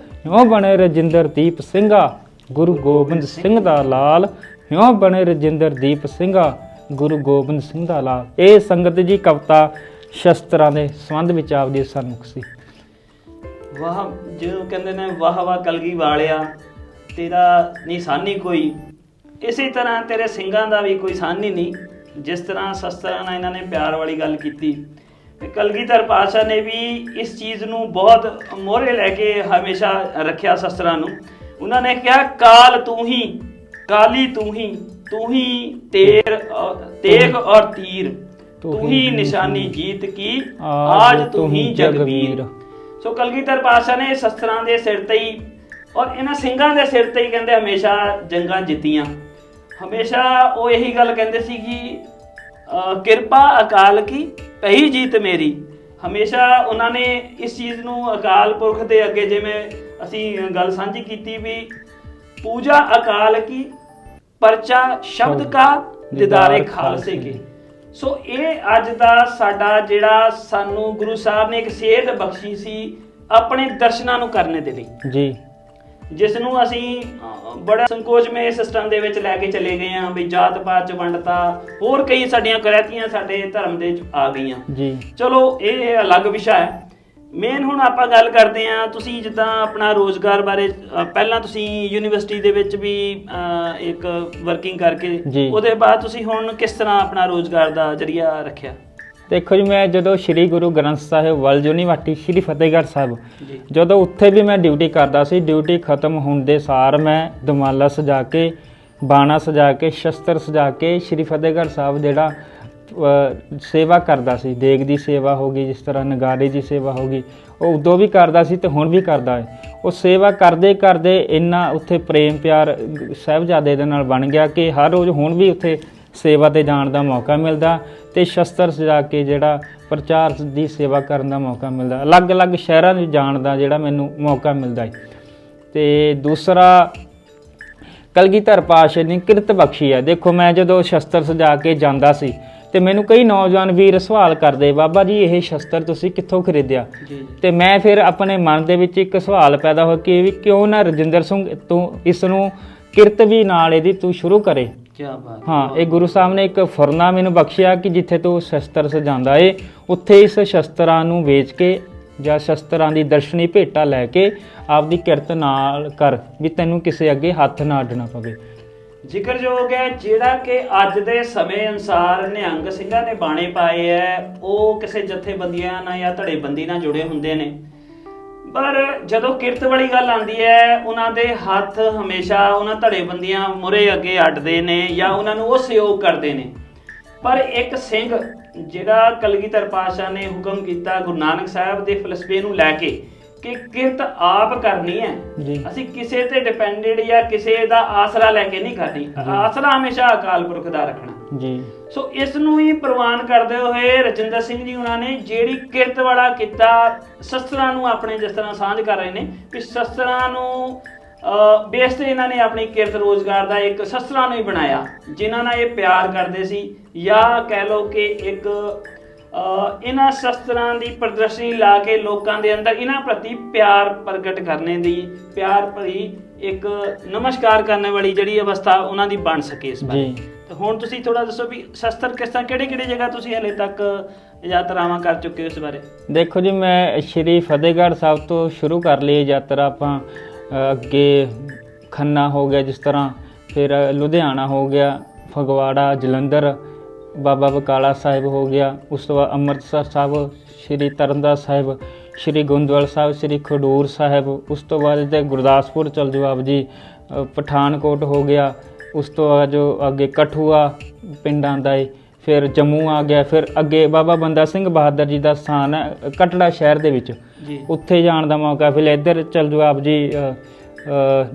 ਇਉਂ ਬਣੇ ਰਜਿੰਦਰ ਦੀਪ ਸਿੰਘਾ, ਗੁਰੂ ਗੋਬਿੰਦ ਸਿੰਘ ਦਾ ਲਾਲ, ਹਿਉ ਬਣੇ ਰਜਿੰਦਰ ਦੀਪ ਸਿੰਘਾ ਗੁਰੂ ਗੋਬਿੰਦ ਸਿੰਘ ਦਾ ਲਾਲ। ਇਹ ਸੰਗਤ ਜੀ ਕਵਿਤਾ ਸ਼ਸਤਰਾਂ ਦੇ ਸੰਬੰਧ ਵਿੱਚ ਆਪਦੀ ਸਨਮੁਖ ਸੀ। ਵਾਹ, ਜਦੋਂ ਕਹਿੰਦੇ ਨੇ ਵਾਹ ਵਾਹ ਕਲਗੀ ਵਾਲਿਆ, ਤੇਰਾ ਨਿਸ਼ਾਨੀ ਕੋਈ, ਇਸੇ ਤਰ੍ਹਾਂ ਤੇਰੇ ਸਿੰਘਾਂ ਦਾ ਵੀ ਕੋਈ ਸਾਨੀ ਨਹੀਂ। ਜਿਸ ਤਰ੍ਹਾਂ ਸ਼ਸਤਰਾਂ ਨਾਲ ਇਹਨਾਂ ਨੇ ਪਿਆਰ ਵਾਲੀ ਗੱਲ ਕੀਤੀ, ਕਲਗੀਧਰ ਪਾਤਸ਼ਾਹ ਨੇ ਵੀ ਇਸ ਚੀਜ਼ ਨੂੰ ਬਹੁਤ ਮੋਹਰੇ ਲੈ ਕੇ ਹਮੇਸ਼ਾ ਰੱਖਿਆ ਸ਼ਸਤਰਾਂ ਨੂੰ। ਉਹਨਾਂ ਨੇ ਕਿਹਾ ਕਾਲ ਤੂੰ ਹੀ, ਕਾਲੀ ਤੂੰ ਹੀ ਤੇਗ ਔਰ ਤੀਰ, ਤੂੰ ਹੀ ਨਿਸ਼ਾਨੀ ਜੀਤ ਕੀ, ਆਜ ਤੂੰ ਹੀ ਜਗਵੀਰ। ਸੋ ਕਲਗੀਧਰ ਪਾਤਸ਼ਾਹ ਨੇ ਸ਼ਸਤਰਾਂ ਦੇ ਸਿਰ ਤੇ ਹੀ ਔਰ ਇਹਨਾਂ ਸਿੰਘਾਂ ਦੇ ਸਿਰ ਤੇ ਹੀ ਕਹਿੰਦੇ ਹਮੇਸ਼ਾ ਜੰਗਾਂ ਜਿੱਤੀਆਂ। ਹਮੇਸ਼ਾ ਉਹ ਇਹੀ ਗੱਲ ਕਹਿੰਦੇ ਸੀ ਕਿ ਕਿਰਪਾ ਅਕਾਲ ਕੀ ਪਹੀ ਜੀਤ ਮੇਰੀ। ਹਮੇਸ਼ਾ ਉਹਨਾਂ ਨੇ ਇਸ ਚੀਜ਼ ਨੂੰ ਅਕਾਲ ਪੁਰਖ ਦੇ ਅੱਗੇ, ਜਿਵੇਂ ਅਸੀਂ ਗੱਲ ਸਾਂਝੀ ਕੀਤੀ ਵੀ ਪੂਜਾ ਅਕਾਲ ਕੀ ਪਰਚਾ ਸ਼ਬਦ ਕਾ ਦਿਦਾਰੇ ਖਾਲਸੇ ਕੀ। ਸੋ ਇਹ ਅੱਜ ਦਾ ਸਾਡਾ ਜਿਹੜਾ ਸਾਨੂੰ ਗੁਰੂ ਸਾਹਿਬ ਨੇ ਇੱਕ ਸੇਧ ਬਖਸ਼ੀ ਸੀ ਆਪਣੇ ਦਰਸ਼ਨਾਂ ਨੂੰ ਕਰਨੇ ਦੇ ਲਈ ਜੀ, ਜਿਸ ਨੂੰ ਅਸੀਂ ਬੜਾ ਸੰਕੋਚਮਈ ਸਿਸਟਮ ਦੇ ਵਿੱਚ ਲੈ ਕੇ ਚਲੇ ਗਏ ਹਾਂ ਵੀ ਜਾਤ ਪਾਤ ਚ ਵੰਡਤਾ, ਹੋਰ ਕਈ ਸਾਡੀਆਂ ਕੁਰੈਤੀਆਂ ਸਾਡੇ ਧਰਮ ਦੇ ਆ ਗਈਆਂ ਜੀ। ਚਲੋ ਇਹ ਅਲੱਗ ਵਿਸ਼ਾ ਹੈ। ਮੇਨ ਹੁਣ ਆਪਾਂ ਗੱਲ ਕਰਦੇ ਹਾਂ, ਤੁਸੀਂ ਜਿੱਦਾਂ ਆਪਣਾ ਰੋਜ਼ਗਾਰ ਬਾਰੇ ਪਹਿਲਾਂ ਤੁਸੀਂ ਯੂਨੀਵਰਸਿਟੀ ਦੇ ਵਿੱਚ ਵੀ ਇੱਕ ਵਰਕਿੰਗ ਕਰਕੇ, ਉਹਦੇ ਬਾਅਦ ਤੁਸੀਂ ਹੁਣ ਕਿਸ ਤਰ੍ਹਾਂ ਆਪਣਾ ਰੋਜ਼ਗਾਰ ਦਾ ਜ਼ਰੀਆ ਰੱਖਿਆ? ਦੇਖੋ ਜੀ, ਮੈਂ ਜਦੋਂ ਸ਼੍ਰੀ ਗੁਰੂ ਗ੍ਰੰਥ ਸਾਹਿਬ ਵਰਲਡ ਯੂਨੀਵਰਸਿਟੀ ਸ਼੍ਰੀ ਫਤਿਹਗੜ੍ਹ ਸਾਹਿਬ ਜਦੋਂ ਉੱਥੇ ਵੀ ਮੈਂ ਡਿਊਟੀ ਕਰਦਾ ਸੀ, ਡਿਊਟੀ ਖਤਮ ਹੋਣ ਦੇ ਸਾਰ ਮੈਂ ਦਮਾਲਾ ਸਜਾ ਕੇ, ਬਾਣਾ ਸਜਾ ਕੇ, ਸ਼ਸਤਰ ਸਜਾ ਕੇ ਸ਼੍ਰੀ ਫਤਿਹਗੜ੍ਹ ਸਾਹਿਬ ਜਿਹੜਾ ਸੇਵਾ ਕਰਦਾ ਸੀ। ਦੇਗ ਦੀ ਸੇਵਾ ਹੋ ਗਈ, ਜਿਸ ਤਰ੍ਹਾਂ ਨਗਾਰੇ ਦੀ ਸੇਵਾ ਹੋ ਗਈ, ਉਹ ਉਦੋਂ ਵੀ ਕਰਦਾ ਸੀ ਤੇ ਹੁਣ ਵੀ ਕਰਦਾ ਹੈ। ਉਹ ਸੇਵਾ ਕਰਦੇ ਕਰਦੇ ਇੰਨਾ ਉੱਥੇ ਪ੍ਰੇਮ ਪਿਆਰ ਸਾਹਿਬਜ਼ਾਦੇ ਦੇ ਨਾਲ ਬਣ ਗਿਆ ਕਿ ਹਰ ਰੋਜ਼ ਹੁਣ ਵੀ ਉੱਥੇ ਸੇਵਾ 'ਤੇ ਜਾਣ ਦਾ ਮੌਕਾ ਮਿਲਦਾ ਅਤੇ ਸ਼ਸਤਰ ਸਜਾ ਕੇ ਜਿਹੜਾ ਪ੍ਰਚਾਰ ਦੀ ਸੇਵਾ ਕਰਨ ਦਾ ਮੌਕਾ ਮਿਲਦਾ। ਅਲੱਗ-ਅਲੱਗ ਸ਼ਹਿਰਾਂ ਵਿੱਚ ਜਾਣ ਦਾ ਜਿਹੜਾ ਮੈਨੂੰ ਮੌਕਾ ਮਿਲਦਾ ਹੈ। ਅਤੇ ਦੂਸਰਾ, ਕਲਗੀਧਰ ਪਾਤਸ਼ਾਹ ਨੇ ਕਿਰਤ ਬਖਸ਼ੀ ਹੈ। ਦੇਖੋ, ਮੈਂ ਜਦੋਂ ਸ਼ਸਤਰ ਸਜਾ ਕੇ ਜਾਂਦਾ ਸੀ ਅਤੇ ਮੈਨੂੰ ਕਈ ਨੌਜਵਾਨ ਵੀਰ ਸਵਾਲ ਕਰਦੇ, ਬਾਬਾ ਜੀ ਇਹ ਸ਼ਸਤਰ ਤੁਸੀਂ ਕਿੱਥੋਂ ਖਰੀਦਿਆ? ਅਤੇ ਮੈਂ ਫਿਰ ਆਪਣੇ ਮਨ ਦੇ ਵਿੱਚ ਇੱਕ ਸਵਾਲ ਪੈਦਾ ਹੋ ਕੇ ਵੀ ਕਿਉਂ ਨਾ ਰਜਿੰਦਰ ਸਿੰਘ ਤੂੰ ਇਸ ਨੂੰ ਕਿਰਤ ਵੀ ਨਾਲ ਇਹਦੀ ਤੂੰ ਸ਼ੁਰੂ ਕਰੇ। ਹਾਂ, ਇਹ ਗੁਰੂ ਸਾਹਿਬ ਨੇ ਇੱਕ ਫੁਰਨਾ ਮੈਨੂੰ ਬਖਸ਼ਿਆ ਕਿ ਜਿੱਥੇ ਤੂੰ ਸ਼ਸਤਰ ਸਜਾਉਂਦਾ ਏ ਉੱਥੇ ਇਸ ਸ਼ਸਤਰਾਂ ਨੂੰ ਵੇਚ ਕੇ ਜਾਂ ਸ਼ਸਤਰਾਂ ਦੀ ਦਰਸ਼ਨੀ ਭੇਟਾ ਲੈ ਕੇ ਆਪਦੀ ਕਿਰਤ ਨਾਲ ਕਰ, ਵੀ ਤੈਨੂੰ ਕਿਸੇ ਅੱਗੇ ਹੱਥ ਨਾ ਅੱਡਣਾ ਪਵੇ। ਜ਼ਿਕਰਯੋਗ ਹੈ ਜਿਹੜਾ ਕਿ ਅੱਜ ਦੇ ਸਮੇਂ ਅਨੁਸਾਰ ਨਿਹੰਗ ਸਿੰਘਾਂ ਨੇ ਬਾਣੇ ਪਾਏ ਹੈ, ਉਹ ਕਿਸੇ ਜਥੇਬੰਦੀਆਂ ਨਾਲ ਜਾਂ ਧੜੇਬੰਦੀ ਨਾਲ ਜੁੜੇ ਹੁੰਦੇ ਨੇ, ਪਰ ਜਦੋਂ ਕਿਰਤ ਵਾਲੀ ਗੱਲ ਆਉਂਦੀ ਹੈ ਉਹਨਾਂ ਦੇ ਹੱਥ ਹਮੇਸ਼ਾ ਉਹਨਾਂ ਧੜੇਬੰਦੀਆਂ ਮੁਰੇ ਅੱਗੇ ਅੱਡਦੇ ਨੇ ਜਾਂ ਉਹਨਾਂ ਨੂੰ ਉਹ ਸਹਿਯੋਗ ਕਰਦੇ ਨੇ। ਪਰ ਇੱਕ ਸਿੰਘ ਜਿਹੜਾ ਕਲਗੀਧਰ ਪਾਤਸ਼ਾਹ ਨੇ ਹੁਕਮ ਕੀਤਾ ਗੁਰੂ ਨਾਨਕ ਸਾਹਿਬ ਦੇ ਫਲਸਫੇ ਨੂੰ ਲੈ ਕੇ ਕਿ ਕਿਰਤ ਆਪ ਕਰਨੀ ਹੈ, ਅਸੀਂ ਕਿਸੇ ਤੇ ਡਿਪੈਂਡੈਂਟ ਜਾਂ ਕਿਸੇ ਦਾ ਆਸਰਾ ਲੈ ਕੇ ਨਹੀਂ ਕਰਨੀ, ਆਸਰਾ ਹਮੇਸ਼ਾ ਅਕਾਲ ਪੁਰਖ ਦਾ ਰੱਖਣਾ ਜੀ। ਸੋ ਇਸ ਨੂੰ ਹੀ ਪ੍ਰਵਾਨ ਕਰਦੇ ਹੋਏ ਰਜਿੰਦਰ ਸਿੰਘ ਜੀ ਉਹਨਾਂ ਨੇ ਜਿਹੜੀ ਕਿਰਤ ਵਾਲਾ ਕੀਤਾ, ਸ਼ਸਤਰਾਂ ਨੂੰ ਆਪਣੇ ਜਿਸ ਤਰ੍ਹਾਂ ਸਾਂਝ ਕਰ ਰਹੇ ਨੇ ਵੀ ਸ਼ਸਤਰਾਂ ਨੂੰ ਬੇਸ ਤੇ ਇਹਨਾਂ ਨੇ ਆਪਣੀ ਕਿਰਤ ਰੋਜ਼ਗਾਰ ਦਾ ਇੱਕ ਸ਼ਸਤਰਾਂ ਨੂੰ ਹੀ ਬਣਾਇਆ, ਜਿਨ੍ਹਾਂ ਨਾਲ ਇਹ ਪਿਆਰ ਕਰਦੇ ਸੀ, ਜਾਂ ਕਹਿ ਲਓ ਕਿ ਇੱਕ ਇਹਨਾਂ ਸ਼ਸਤਰਾਂ ਦੀ ਪ੍ਰਦਰਸ਼ਨੀ ਲਾ ਕੇ ਲੋਕਾਂ ਦੇ ਅੰਦਰ ਇਹਨਾਂ ਪ੍ਰਤੀ ਪਿਆਰ ਪ੍ਰਗਟ ਕਰਨੇ ਦੀ, ਪਿਆਰ ਭਰੀ ਇੱਕ ਨਮਸਕਾਰ ਕਰਨ ਵਾਲੀ ਜਿਹੜੀ ਅਵਸਥਾ ਉਹਨਾਂ ਦੀ ਬਣ ਸਕੇ ਇਸ ਬਾਰੇ। ਤੇ ਹੁਣ ਤੁਸੀਂ ਥੋੜਾ ਦੱਸੋ ਵੀ ਸ਼ਸਤਰ ਕਿਸ ਤਰ੍ਹਾਂ ਕਿਹੜੇ ਜਗ੍ਹਾ ਤੁਸੀਂ ਹਲੇ ਤੱਕ ਯਾਤਰਾਵਾਂ ਕਰ ਚੁੱਕੇ ਹੋ ਇਸ ਬਾਰੇ? ਦੇਖੋ ਜੀ, ਮੈਂ ਸ਼੍ਰੀ ਫਤਿਹਗੜ੍ਹ ਸਾਹਿਬ ਤੋਂ ਸ਼ੁਰੂ ਕਰ ਲਈ ਯਾਤਰਾ। ਆਪਾਂ ਅੱਗੇ ਖੰਨਾ ਹੋ ਗਿਆ, ਜਿਸ ਤਰ੍ਹਾਂ ਫਿਰ ਲੁਧਿਆਣਾ ਹੋ ਗਿਆ, ਫਗਵਾੜਾ, ਜਲੰਧਰ, ਬਾਬਾ ਬਕਾਲਾ ਸਾਹਿਬ ਹੋ ਗਿਆ, ਉਸ ਤੋਂ ਬਾਅਦ ਅੰਮ੍ਰਿਤਸਰ ਸਾਹਿਬ, ਸ਼੍ਰੀ ਤਰਨਤਾਰਨ ਸਾਹਿਬ, ਸ਼੍ਰੀ ਗੋਇੰਦਵਾਲ ਸਾਹਿਬ, ਸ਼੍ਰੀ ਖਡੂਰ ਸਾਹਿਬ, ਉਸ ਤੋਂ ਬਾਅਦ ਇੱਥੇ ਗੁਰਦਾਸਪੁਰ ਚਲ ਜਾਓ ਆਪ ਜੀ, ਪਠਾਨਕੋਟ ਹੋ ਗਿਆ, ਉਸ ਤੋਂ ਬਾਅਦ ਜੋ ਅੱਗੇ ਕਠੂਆ ਪਿੰਡ ਆਉਂਦਾ ਏ, ਫਿਰ ਜੰਮੂ ਆ ਗਿਆ, ਫਿਰ ਅੱਗੇ ਬਾਬਾ ਬੰਦਾ ਸਿੰਘ ਬਹਾਦਰ ਜੀ ਦਾ ਸਥਾਨ ਹੈ ਕਟੜਾ ਸ਼ਹਿਰ ਦੇ ਵਿੱਚ, ਉੱਥੇ ਜਾਣ ਦਾ ਮੌਕਾ। ਫਿਰ ਇੱਧਰ ਚਲ ਜਾਓ ਆਪ ਜੀ,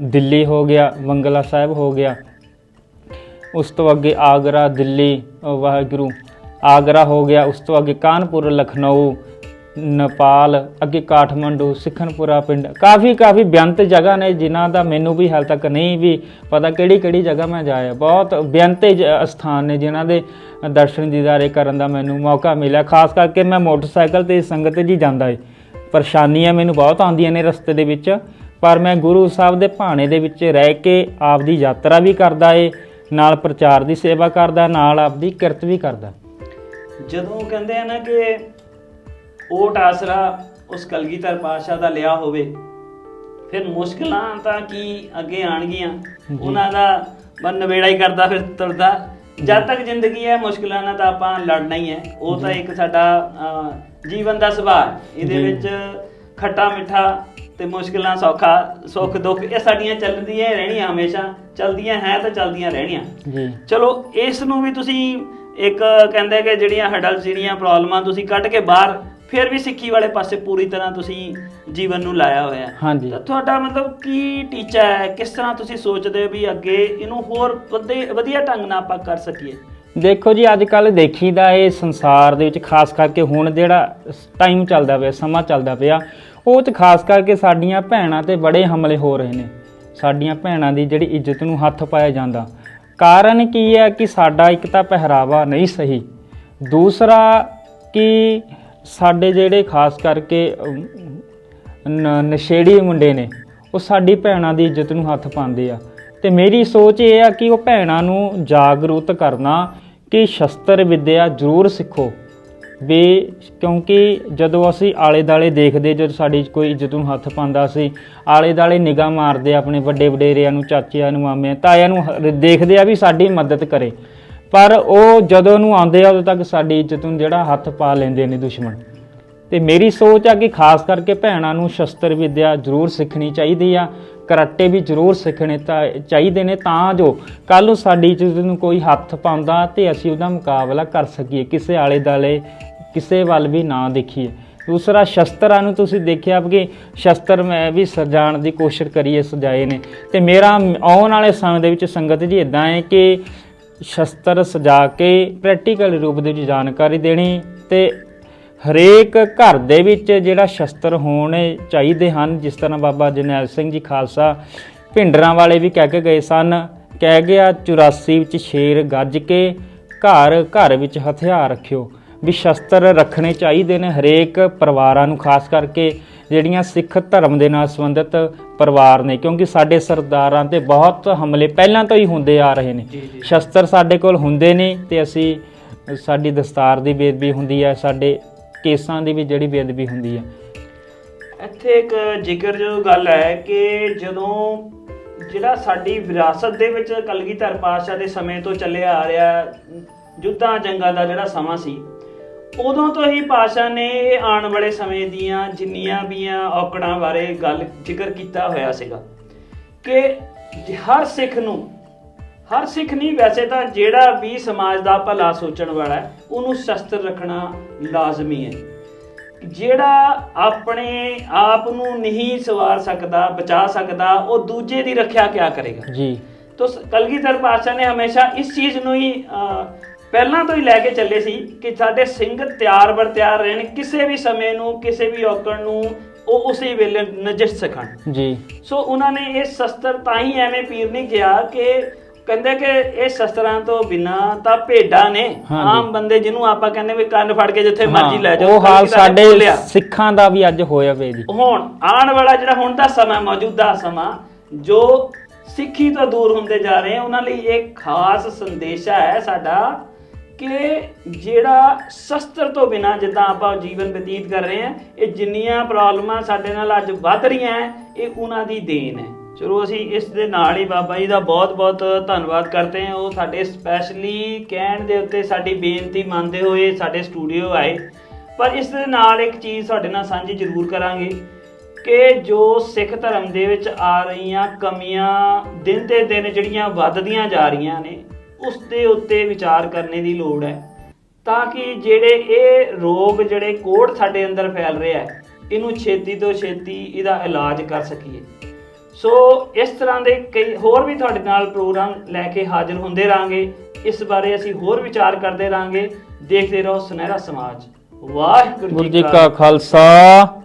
ਦਿੱਲੀ ਹੋ ਗਿਆ, ਬੰਗਲਾ ਸਾਹਿਬ ਹੋ ਗਿਆ, ਉਸ ਤੋਂ ਅੱਗੇ ਆਗਰਾ, ਦਿੱਲੀ, ਵਾਹਿਗੁਰੂ, ਆਗਰਾ ਹੋ ਗਿਆ, ਉਸ ਤੋਂ ਅੱਗੇ ਕਾਨਪੁਰ, ਲਖਨਊ, ਨੇਪਾਲ, ਅੱਗੇ ਕਾਠਮੰਡੂ, ਸਿੱਖਣਪੁਰਾ ਪਿੰਡ, ਕਾਫੀ ਬੇਅੰਤ ਜਗ੍ਹਾ ਨੇ ਜਿਨ੍ਹਾਂ ਦਾ ਮੈਨੂੰ ਵੀ ਹਾਲ ਤੱਕ ਨਹੀਂ ਵੀ ਪਤਾ ਕਿਹੜੀ ਜਗ੍ਹਾ ਮੈਂ ਜਾਇਆ। ਬਹੁਤ ਬੇਅੰਤ ਸਥਾਨ ਨੇ ਜਿਨ੍ਹਾਂ ਦੇ ਦਰਸ਼ਨ ਦੀਦਾਰੇ ਕਰਨ ਦਾ ਮੈਨੂੰ ਮੌਕਾ ਮਿਲਿਆ। ਖਾਸ ਕਰਕੇ ਮੈਂ ਮੋਟਰਸਾਈਕਲ 'ਤੇ ਸੰਗਤ ਜੀ ਜਾਂਦਾ ਏ, ਪਰੇਸ਼ਾਨੀਆਂ ਮੈਨੂੰ ਬਹੁਤ ਆਉਂਦੀਆਂ ਨੇ ਰਸਤੇ ਦੇ ਵਿੱਚ, ਪਰ ਮੈਂ ਗੁਰੂ ਸਾਹਿਬ ਦੇ ਭਾਣੇ ਦੇ ਵਿੱਚ ਰਹਿ ਕੇ ਆਪਦੀ ਯਾਤਰਾ ਵੀ ਕਰਦਾ ਏ ਨਾਲ ਪ੍ਰਚਾਰ ਦੀ ਸੇਵਾ ਕਰਦਾ, ਨਾਲ ਆਪਦੀ ਕਿਰਤ ਵੀ ਕਰਦਾ। ਜਦੋਂ ਕਹਿੰਦੇ ਆ ਨਾ ਕਿ ਓਟ ਆਸਰਾ ਉਸ ਕਲਗੀਧਰ ਪਾਤਸ਼ਾਹ ਦਾ ਲਿਆ ਹੋਵੇ, ਫਿਰ ਮੁਸ਼ਕਲਾਂ ਤਾਂ ਕੀ ਅੱਗੇ ਆਣਗੀਆਂ, ਉਹਨਾਂ ਦਾ ਮਨ ਨਵੇੜਾ ਹੀ ਕਰਦਾ ਫਿਰ ਤੁਰਦਾ। ਜਦ ਤੱਕ ਜ਼ਿੰਦਗੀ ਹੈ ਮੁਸ਼ਕਲਾਂ ਨਾਲ ਤਾਂ ਆਪਾਂ ਲੜਨਾ ਹੀ ਹੈ, ਉਹ ਤਾਂ ਇੱਕ ਸਾਡਾ ਜੀਵਨ ਦਾ ਸੁਭਾਅ। ਇਹਦੇ ਵਿੱਚ ਖੱਟਾ ਮਿੱਠਾ ਤੇ ਮੁਸ਼ਕਲਾਂ ਸੌਖਾ, ਸੁੱਖ ਦੁੱਖ ਇਹ ਸਾਡੀਆਂ ਚੱਲਦੀਆਂ ਰਹਿਣੀਆਂ, ਹਮੇਸ਼ਾ ਚੱਲਦੀਆਂ ਹੈ ਤਾਂ ਚੱਲਦੀਆਂ ਰਹਿਣੀਆਂ ਜੀ। ਚਲੋ ਇਸ ਨੂੰ ਵੀ ਤੁਸੀਂ ਇੱਕ ਕਹਿੰਦੇ ਕਿ ਜਿਹੜੀਆਂ ਹਡਲ ਜਿਹੜੀਆਂ ਪ੍ਰੋਬਲਮਾਂ ਤੁਸੀਂ ਕੱਢ ਕੇ ਬਾਹਰ ਫਿਰ ਵੀ ਸਿੱਖੀ ਵਾਲੇ ਪਾਸੇ ਪੂਰੀ ਤਰ੍ਹਾਂ ਤੁਸੀਂ ਜੀਵਨ ਨੂੰ ਲਾਇਆ ਹੋਇਆ। ਹਾਂਜੀ। ਤਾਂ ਤੁਹਾਡਾ ਮਤਲਬ ਕੀ ਟੀਚਾ ਹੈ, ਕਿਸ ਤਰ੍ਹਾਂ ਤੁਸੀਂ ਸੋਚਦੇ ਹੋ ਵੀ ਅੱਗੇ ਇਹਨੂੰ ਹੋਰ ਵਧੀਆ ਢੰਗ ਨਾਲ ਆਪਾਂ ਕਰ ਸਕੀਏ? ਦੇਖੋ ਜੀ, ਅੱਜ ਕੱਲ੍ਹ ਦੇਖੀਦਾ ਇਹ ਸੰਸਾਰ ਦੇ ਵਿੱਚ ਖਾਸ ਕਰਕੇ ਹੁਣ ਜਿਹੜਾ ਟਾਈਮ ਚੱਲਦਾ ਪਿਆ, ਸਮਾਂ ਚੱਲਦਾ ਪਿਆ, ਉਹ 'ਚ ਖਾਸ ਕਰਕੇ ਸਾਡੀਆਂ ਭੈਣਾਂ 'ਤੇ ਬੜੇ ਹਮਲੇ ਹੋ ਰਹੇ ਨੇ। ਸਾਡੀਆਂ ਭੈਣਾਂ ਦੀ ਜਿਹੜੀ ਇੱਜ਼ਤ ਨੂੰ ਹੱਥ ਪਾਇਆ ਜਾਂਦਾ। ਕਾਰਨ ਕੀ ਹੈ ਕਿ ਸਾਡਾ ਇੱਕ ਤਾਂ ਪਹਿਰਾਵਾ ਨਹੀਂ ਸਹੀ, ਦੂਸਰਾ ਕਿ ਸਾਡੇ ਜਿਹੜੇ ਖਾਸ ਕਰਕੇ ਨਸ਼ੇੜੀ ਮੁੰਡੇ ਨੇ ਉਹ ਸਾਡੀ ਭੈਣਾਂ ਦੀ ਇੱਜ਼ਤ ਨੂੰ ਹੱਥ ਪਾਉਂਦੇ ਆ। ਤੇ ਮੇਰੀ ਸੋਚ ਇਹ ਆ ਕਿ ਉਹ ਭੈਣਾਂ ਨੂੰ ਜਾਗਰੂਕ ਕਰਨਾ ਕਿ ਸ਼ਸਤਰ ਵਿੱਦਿਆ ਜ਼ਰੂਰ ਸਿੱਖੋ ਵੀ, ਕਿਉਂਕਿ ਜਦੋਂ ਅਸੀਂ ਆਲੇ ਦੁਆਲੇ ਦੇਖਦੇ, ਜਦੋਂ ਸਾਡੀ ਕੋਈ ਇੱਜ਼ਤ ਨੂੰ ਹੱਥ ਪਾਉਂਦਾ ਸੀ, ਆਲੇ ਦੁਆਲੇ ਨਿਗਾਹ ਮਾਰਦੇ ਆਪਣੇ ਵੱਡੇ ਵਡੇਰਿਆਂ ਨੂੰ, ਚਾਚਿਆਂ ਨੂੰ, ਮਾਮਿਆਂ ਤਾਇਆਂ ਨੂੰ, ਦੇਖਦੇ ਆ ਵੀ ਸਾਡੀ ਮਦਦ ਕਰੇ, ਪਰ ਉਹ ਜਦੋਂ ਨੂੰ ਆਉਂਦੇ ਆ ਉਦੋਂ ਤੱਕ ਸਾਡੀ ਇੱਜ਼ਤ ਨੂੰ ਜਿਹੜਾ ਹੱਥ ਪਾ ਲੈਂਦੇ ਨੇ ਦੁਸ਼ਮਣ। ਤੇ ਮੇਰੀ ਸੋਚ ਆ ਕਿ ਖਾਸ ਕਰਕੇ ਭੈਣਾਂ ਨੂੰ ਸ਼ਸਤਰ ਵਿੱਦਿਆ ਜ਼ਰੂਰ ਸਿੱਖਣੀ ਚਾਹੀਦੀ ਆ, ਕਰਾਟੇ ਵੀ ਜ਼ਰੂਰ ਸਿੱਖਣੇ ਚਾਹੀਦੇ ਨੇ, ਤਾਂ ਜੋ ਕੱਲ੍ਹ ਨੂੰ ਸਾਡੀ ਇੱਜ਼ਤ ਨੂੰ ਕੋਈ ਹੱਥ ਪਾਉਂਦਾ ਤੇ ਅਸੀਂ ਉਹਦਾ ਮੁਕਾਬਲਾ ਕਰ ਸਕੀਏ, ਕਿਸੇ ਆਲੇ ਦੁਆਲੇ ਕਿਸੇ ਵੱਲ ਵੀ ਨਾ ਦੇਖੀਏ। ਦੂਸਰਾ ਸ਼ਸਤਰਾਂ ਨੂੰ ਤੁਸੀਂ ਦੇਖਿਆ ਕਿ ਸ਼ਸਤਰ ਮੈਂ ਵੀ ਸਜਾਉਣ ਦੀ ਕੋਸ਼ਿਸ਼ ਕਰੀਏ, ਸਜਾਏ ਨੇ। ਤੇ ਮੇਰਾ ਆਉਣ ਵਾਲੇ ਸਮੇਂ ਦੇ ਵਿੱਚ ਸੰਗਤ ਜੀ ਇੱਦਾਂ ਹੈ ਕਿ ਸ਼ਸਤਰ ਸਜਾ ਕੇ ਪ੍ਰੈਕਟੀਕਲ ਰੂਪ ਦੇ ਵਿੱਚ ਜਾਣਕਾਰੀ ਦੇਣੀ, ਤੇ ਹਰੇਕ ਘਰ ਦੇ ਵਿੱਚ ਜਿਹੜਾ ਸ਼ਸਤਰ ਹੋਣੇ ਚਾਹੀਦੇ ਹਨ। ਜਿਸ ਤਰ੍ਹਾਂ ਬਾਬਾ ਜਰਨੈਲ ਸਿੰਘ ਜੀ ਖਾਲਸਾ ਭਿੰਡਰਾਂ ਵਾਲੇ ਵੀ ਕਹਿ ਕੇ ਗਏ ਸਨ, ਕਹਿ ਗਿਆ 84 ਵਿੱਚ ਸ਼ੇਰ ਗੱਜ ਕੇ ਘਰ ਘਰ ਵਿੱਚ ਹਥਿਆਰ ਰੱਖਿਓ, ਵੀ ਸ਼ਸਤਰ ਰੱਖਣੇ ਚਾਹੀਦੇ ਨੇ ਹਰੇਕ ਪਰਿਵਾਰਾਂ ਨੂੰ, ਖਾਸ ਕਰਕੇ ਜਿਹੜੀਆਂ ਸਿੱਖ ਧਰਮ ਦੇ ਨਾਲ ਸੰਬੰਧਿਤ ਪਰਿਵਾਰ ਨੇ, ਕਿਉਂਕਿ ਸਾਡੇ ਸਰਦਾਰਾਂ ਤੇ ਬਹੁਤ ਹਮਲੇ ਪਹਿਲਾਂ ਤੋਂ ਹੀ ਹੁੰਦੇ ਆ ਰਹੇ ਨੇ। ਸ਼ਸਤਰ ਸਾਡੇ ਕੋਲ ਹੁੰਦੇ ਨੇ ਤੇ ਅਸੀਂ, ਸਾਡੀ ਦਸਤਾਰ ਦੀ ਬੇਅਦਬੀ ਹੁੰਦੀ ਹੈ, ਸਾਡੇ ਕੇਸਾਂ ਦੀ ਵੀ ਜਿਹੜੀ ਬੇਅਦਬੀ ਹੁੰਦੀ ਹੈ। ਇੱਥੇ ਇੱਕ ਜ਼ਿਕਰ ਜੋ ਗੱਲ ਹੈ ਕਿ ਜਦੋਂ ਜਿਹੜਾ ਸਾਡੀ ਵਿਰਾਸਤ ਦੇ ਵਿੱਚ ਕਲਗੀਧਰ ਪਾਤਸ਼ਾਹ ਦੇ ਸਮੇਂ ਤੋਂ ਚੱਲਿਆ ਆ ਰਿਹਾ ਯੁੱਧਾਂ ਜੰਗਾਂ ਦਾ ਜਿਹੜਾ ਸਮਾਂ ਸੀ, ਉਦੋਂ ਤੋਂ ਹੀ ਪਾਤਸ਼ਾਹ ਨੇ ਆਉਣ ਵਾਲੇ ਸਮੇਂ ਦੀਆਂ ਜਿੰਨੀਆਂ ਵੀ ਔਕੜਾਂ ਬਾਰੇ ਗੱਲ ਜ਼ਿਕਰ ਕੀਤਾ ਹੋਇਆ ਸੀਗਾ ਕਿ ਹਰ ਸਿੱਖ ਨਹੀਂ, ਵੈਸੇ ਤਾਂ ਜਿਹੜਾ ਵੀ ਸਮਾਜ ਦਾ ਭਲਾ ਸੋਚਣ ਵਾਲਾ ਹੈ ਉਹਨੂੰ ਸ਼ਸਤਰ ਰੱਖਣਾ ਲਾਜ਼ਮੀ ਹੈ। ਜਿਹੜਾ ਆਪਣੇ ਆਪ ਨੂੰ ਨਹੀਂ ਸਵਾਰ ਸਕਦਾ, ਬਚਾ ਸਕਦਾ, ਉਹ ਦੂਜੇ ਦੀ ਰੱਖਿਆ ਕਿਆ ਕਰੇਗਾ ਜੀ। ਤਾਂ ਕਲਗੀਧਰ ਪਾਤਸ਼ਾਹ ਨੇ ਹਮੇਸ਼ਾ ਇਸ ਚੀਜ਼ ਨੂੰ ਹੀ ਪਹਿਲਾਂ ਤੋਂ ਹੀ ਲੈ ਕੇ ਚੱਲੇ ਸੀ ਕਿ ਸਾਡੇ ਸਿੰਘ ਤਿਆਰ ਬਰ ਤਿਆਰ ਰਹਿਣ, ਕਿਸੇ ਵੀ ਸਮੇਂ ਨੂੰ, ਕਿਸੇ ਵੀ ਔਕੜ ਨੂੰ ਉਹ ਉਸੇ ਵੇਲੇ ਨਜਿੱਠ ਸਕਣ ਜੀ। ਸੋ ਉਹਨਾਂ ਨੇ ਇਹ ਸ਼ਸਤਰ ਤਾਂ ਹੀ ਐਵੇਂ ਪੀਰ ਨਹੀਂ ਕਿਹਾ ਕਿ ਕਹਿੰਦੇ ਕਿ ਇਹ ਸ਼ਸਤਰਾਂ ਤੋਂ ਬਿਨਾਂ ਤਾਂ ਭੇਡਾਂ ਨੇ, ਆਮ ਬੰਦੇ ਜਿਹਨੂੰ ਆਪਾਂ ਕਹਿੰਦੇ ਵੀ ਕੰਨ ਫੜ ਕੇ ਜਿੱਥੇ ਮਰਜ਼ੀ ਲੈ ਜਾਓ, ਉਹ ਹਾਲ ਸਾਡੇ ਸਿੱਖਾਂ ਦਾ ਵੀ ਅੱਜ ਹੋਇਆ ਵੇ ਜੀ। ਹੁਣ ਆਉਣ ਵਾਲਾ ਜਿਹੜਾ ਹੁਣ ਦਾ ਸਮਾਂ, ਮੌਜੂਦਾ ਸਮਾਂ, ਜੋ ਸਿੱਖੀ ਤੋਂ ਦੂਰ ਹੁੰਦੇ ਜਾ ਰਹੇ, ਉਹਨਾਂ ਲਈ ਇੱਕ ਖਾਸ ਸੰਦੇਸ਼ਾ ਹੈ ਸਾਡਾ ਕਿ ਜਿਹੜਾ ਸ਼ਸਤਰ ਤੋਂ ਬਿਨਾਂ ਜਿੱਦਾਂ ਆਪਾਂ ਜੀਵਨ ਬਤੀਤ ਕਰ ਰਹੇ ਹਾਂ, ਇਹ ਜਿੰਨੀਆਂ ਪ੍ਰੋਬਲਮਾਂ ਸਾਡੇ ਨਾਲ ਅੱਜ ਵੱਧ ਰਹੀਆਂ ਇਹ ਉਹਨਾਂ ਦੀ ਦੇਣ ਹੈ। ਚਲੋ ਅਸੀਂ ਇਸ ਦੇ ਨਾਲ ਹੀ ਬਾਬਾ ਜੀ ਦਾ ਬਹੁਤ ਬਹੁਤ ਧੰਨਵਾਦ ਕਰਦੇ ਹਾਂ। ਉਹ ਸਾਡੇ ਸਪੈਸ਼ਲੀ ਕਹਿਣ ਦੇ ਉੱਤੇ ਸਾਡੀ ਬੇਨਤੀ ਮੰਨਦੇ ਹੋਏ ਸਾਡੇ ਸਟੂਡੀਓ ਆਏ। ਪਰ ਇਸ ਦੇ ਨਾਲ ਇੱਕ ਚੀਜ਼ ਤੁਹਾਡੇ ਨਾਲ ਸਾਂਝੀ ਜ਼ਰੂਰ ਕਰਾਂਗੇ ਕਿ ਜੋ ਸਿੱਖ ਧਰਮ ਦੇ ਵਿੱਚ ਆ ਰਹੀਆਂ ਕਮੀਆਂ ਦਿਨ ਤੇ ਦਿਨ ਜਿਹੜੀਆਂ ਵੱਧਦੀਆਂ ਜਾ ਰਹੀਆਂ ਨੇ, ਉਸ ਦੇ ਉੱਤੇ ਵਿਚਾਰ ਕਰਨੇ ਦੀ ਲੋੜ ਹੈ, ਤਾਂ ਕਿ ਜਿਹੜੇ ਇਹ ਰੋਗ, ਜਿਹੜੇ ਕੋੜ ਸਾਡੇ ਅੰਦਰ ਫੈਲ ਰਿਹਾ ਹੈ, ਇਹਨੂੰ ਛੇਤੀ ਤੋਂ ਛੇਤੀ ਇਹਦਾ ਇਲਾਜ ਕਰ ਸਕੀਏ। ਸੋ ਇਸ ਤਰ੍ਹਾਂ ਦੇ ਕਈ ਹੋਰ ਵੀ ਤੁਹਾਡੇ ਨਾਲ ਪ੍ਰੋਗਰਾਮ ਲੈ ਕੇ ਹਾਜ਼ਰ ਹੁੰਦੇ ਰਹਾਂਗੇ। ਇਸ ਬਾਰੇ ਅਸੀਂ ਹੋਰ ਵਿਚਾਰ ਕਰਦੇ ਰਹਾਂਗੇ। ਦੇਖਦੇ ਰਹੋ ਸੁਨਹਿਰਾ ਸਮਾਜ। ਵਾਹਿਗੁਰੂ ਜੀ ਕਾ ਖਾਲਸਾ,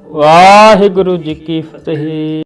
ਵਾਹਿਗੁਰੂ ਜੀ ਕੀ ਫਤਿਹ।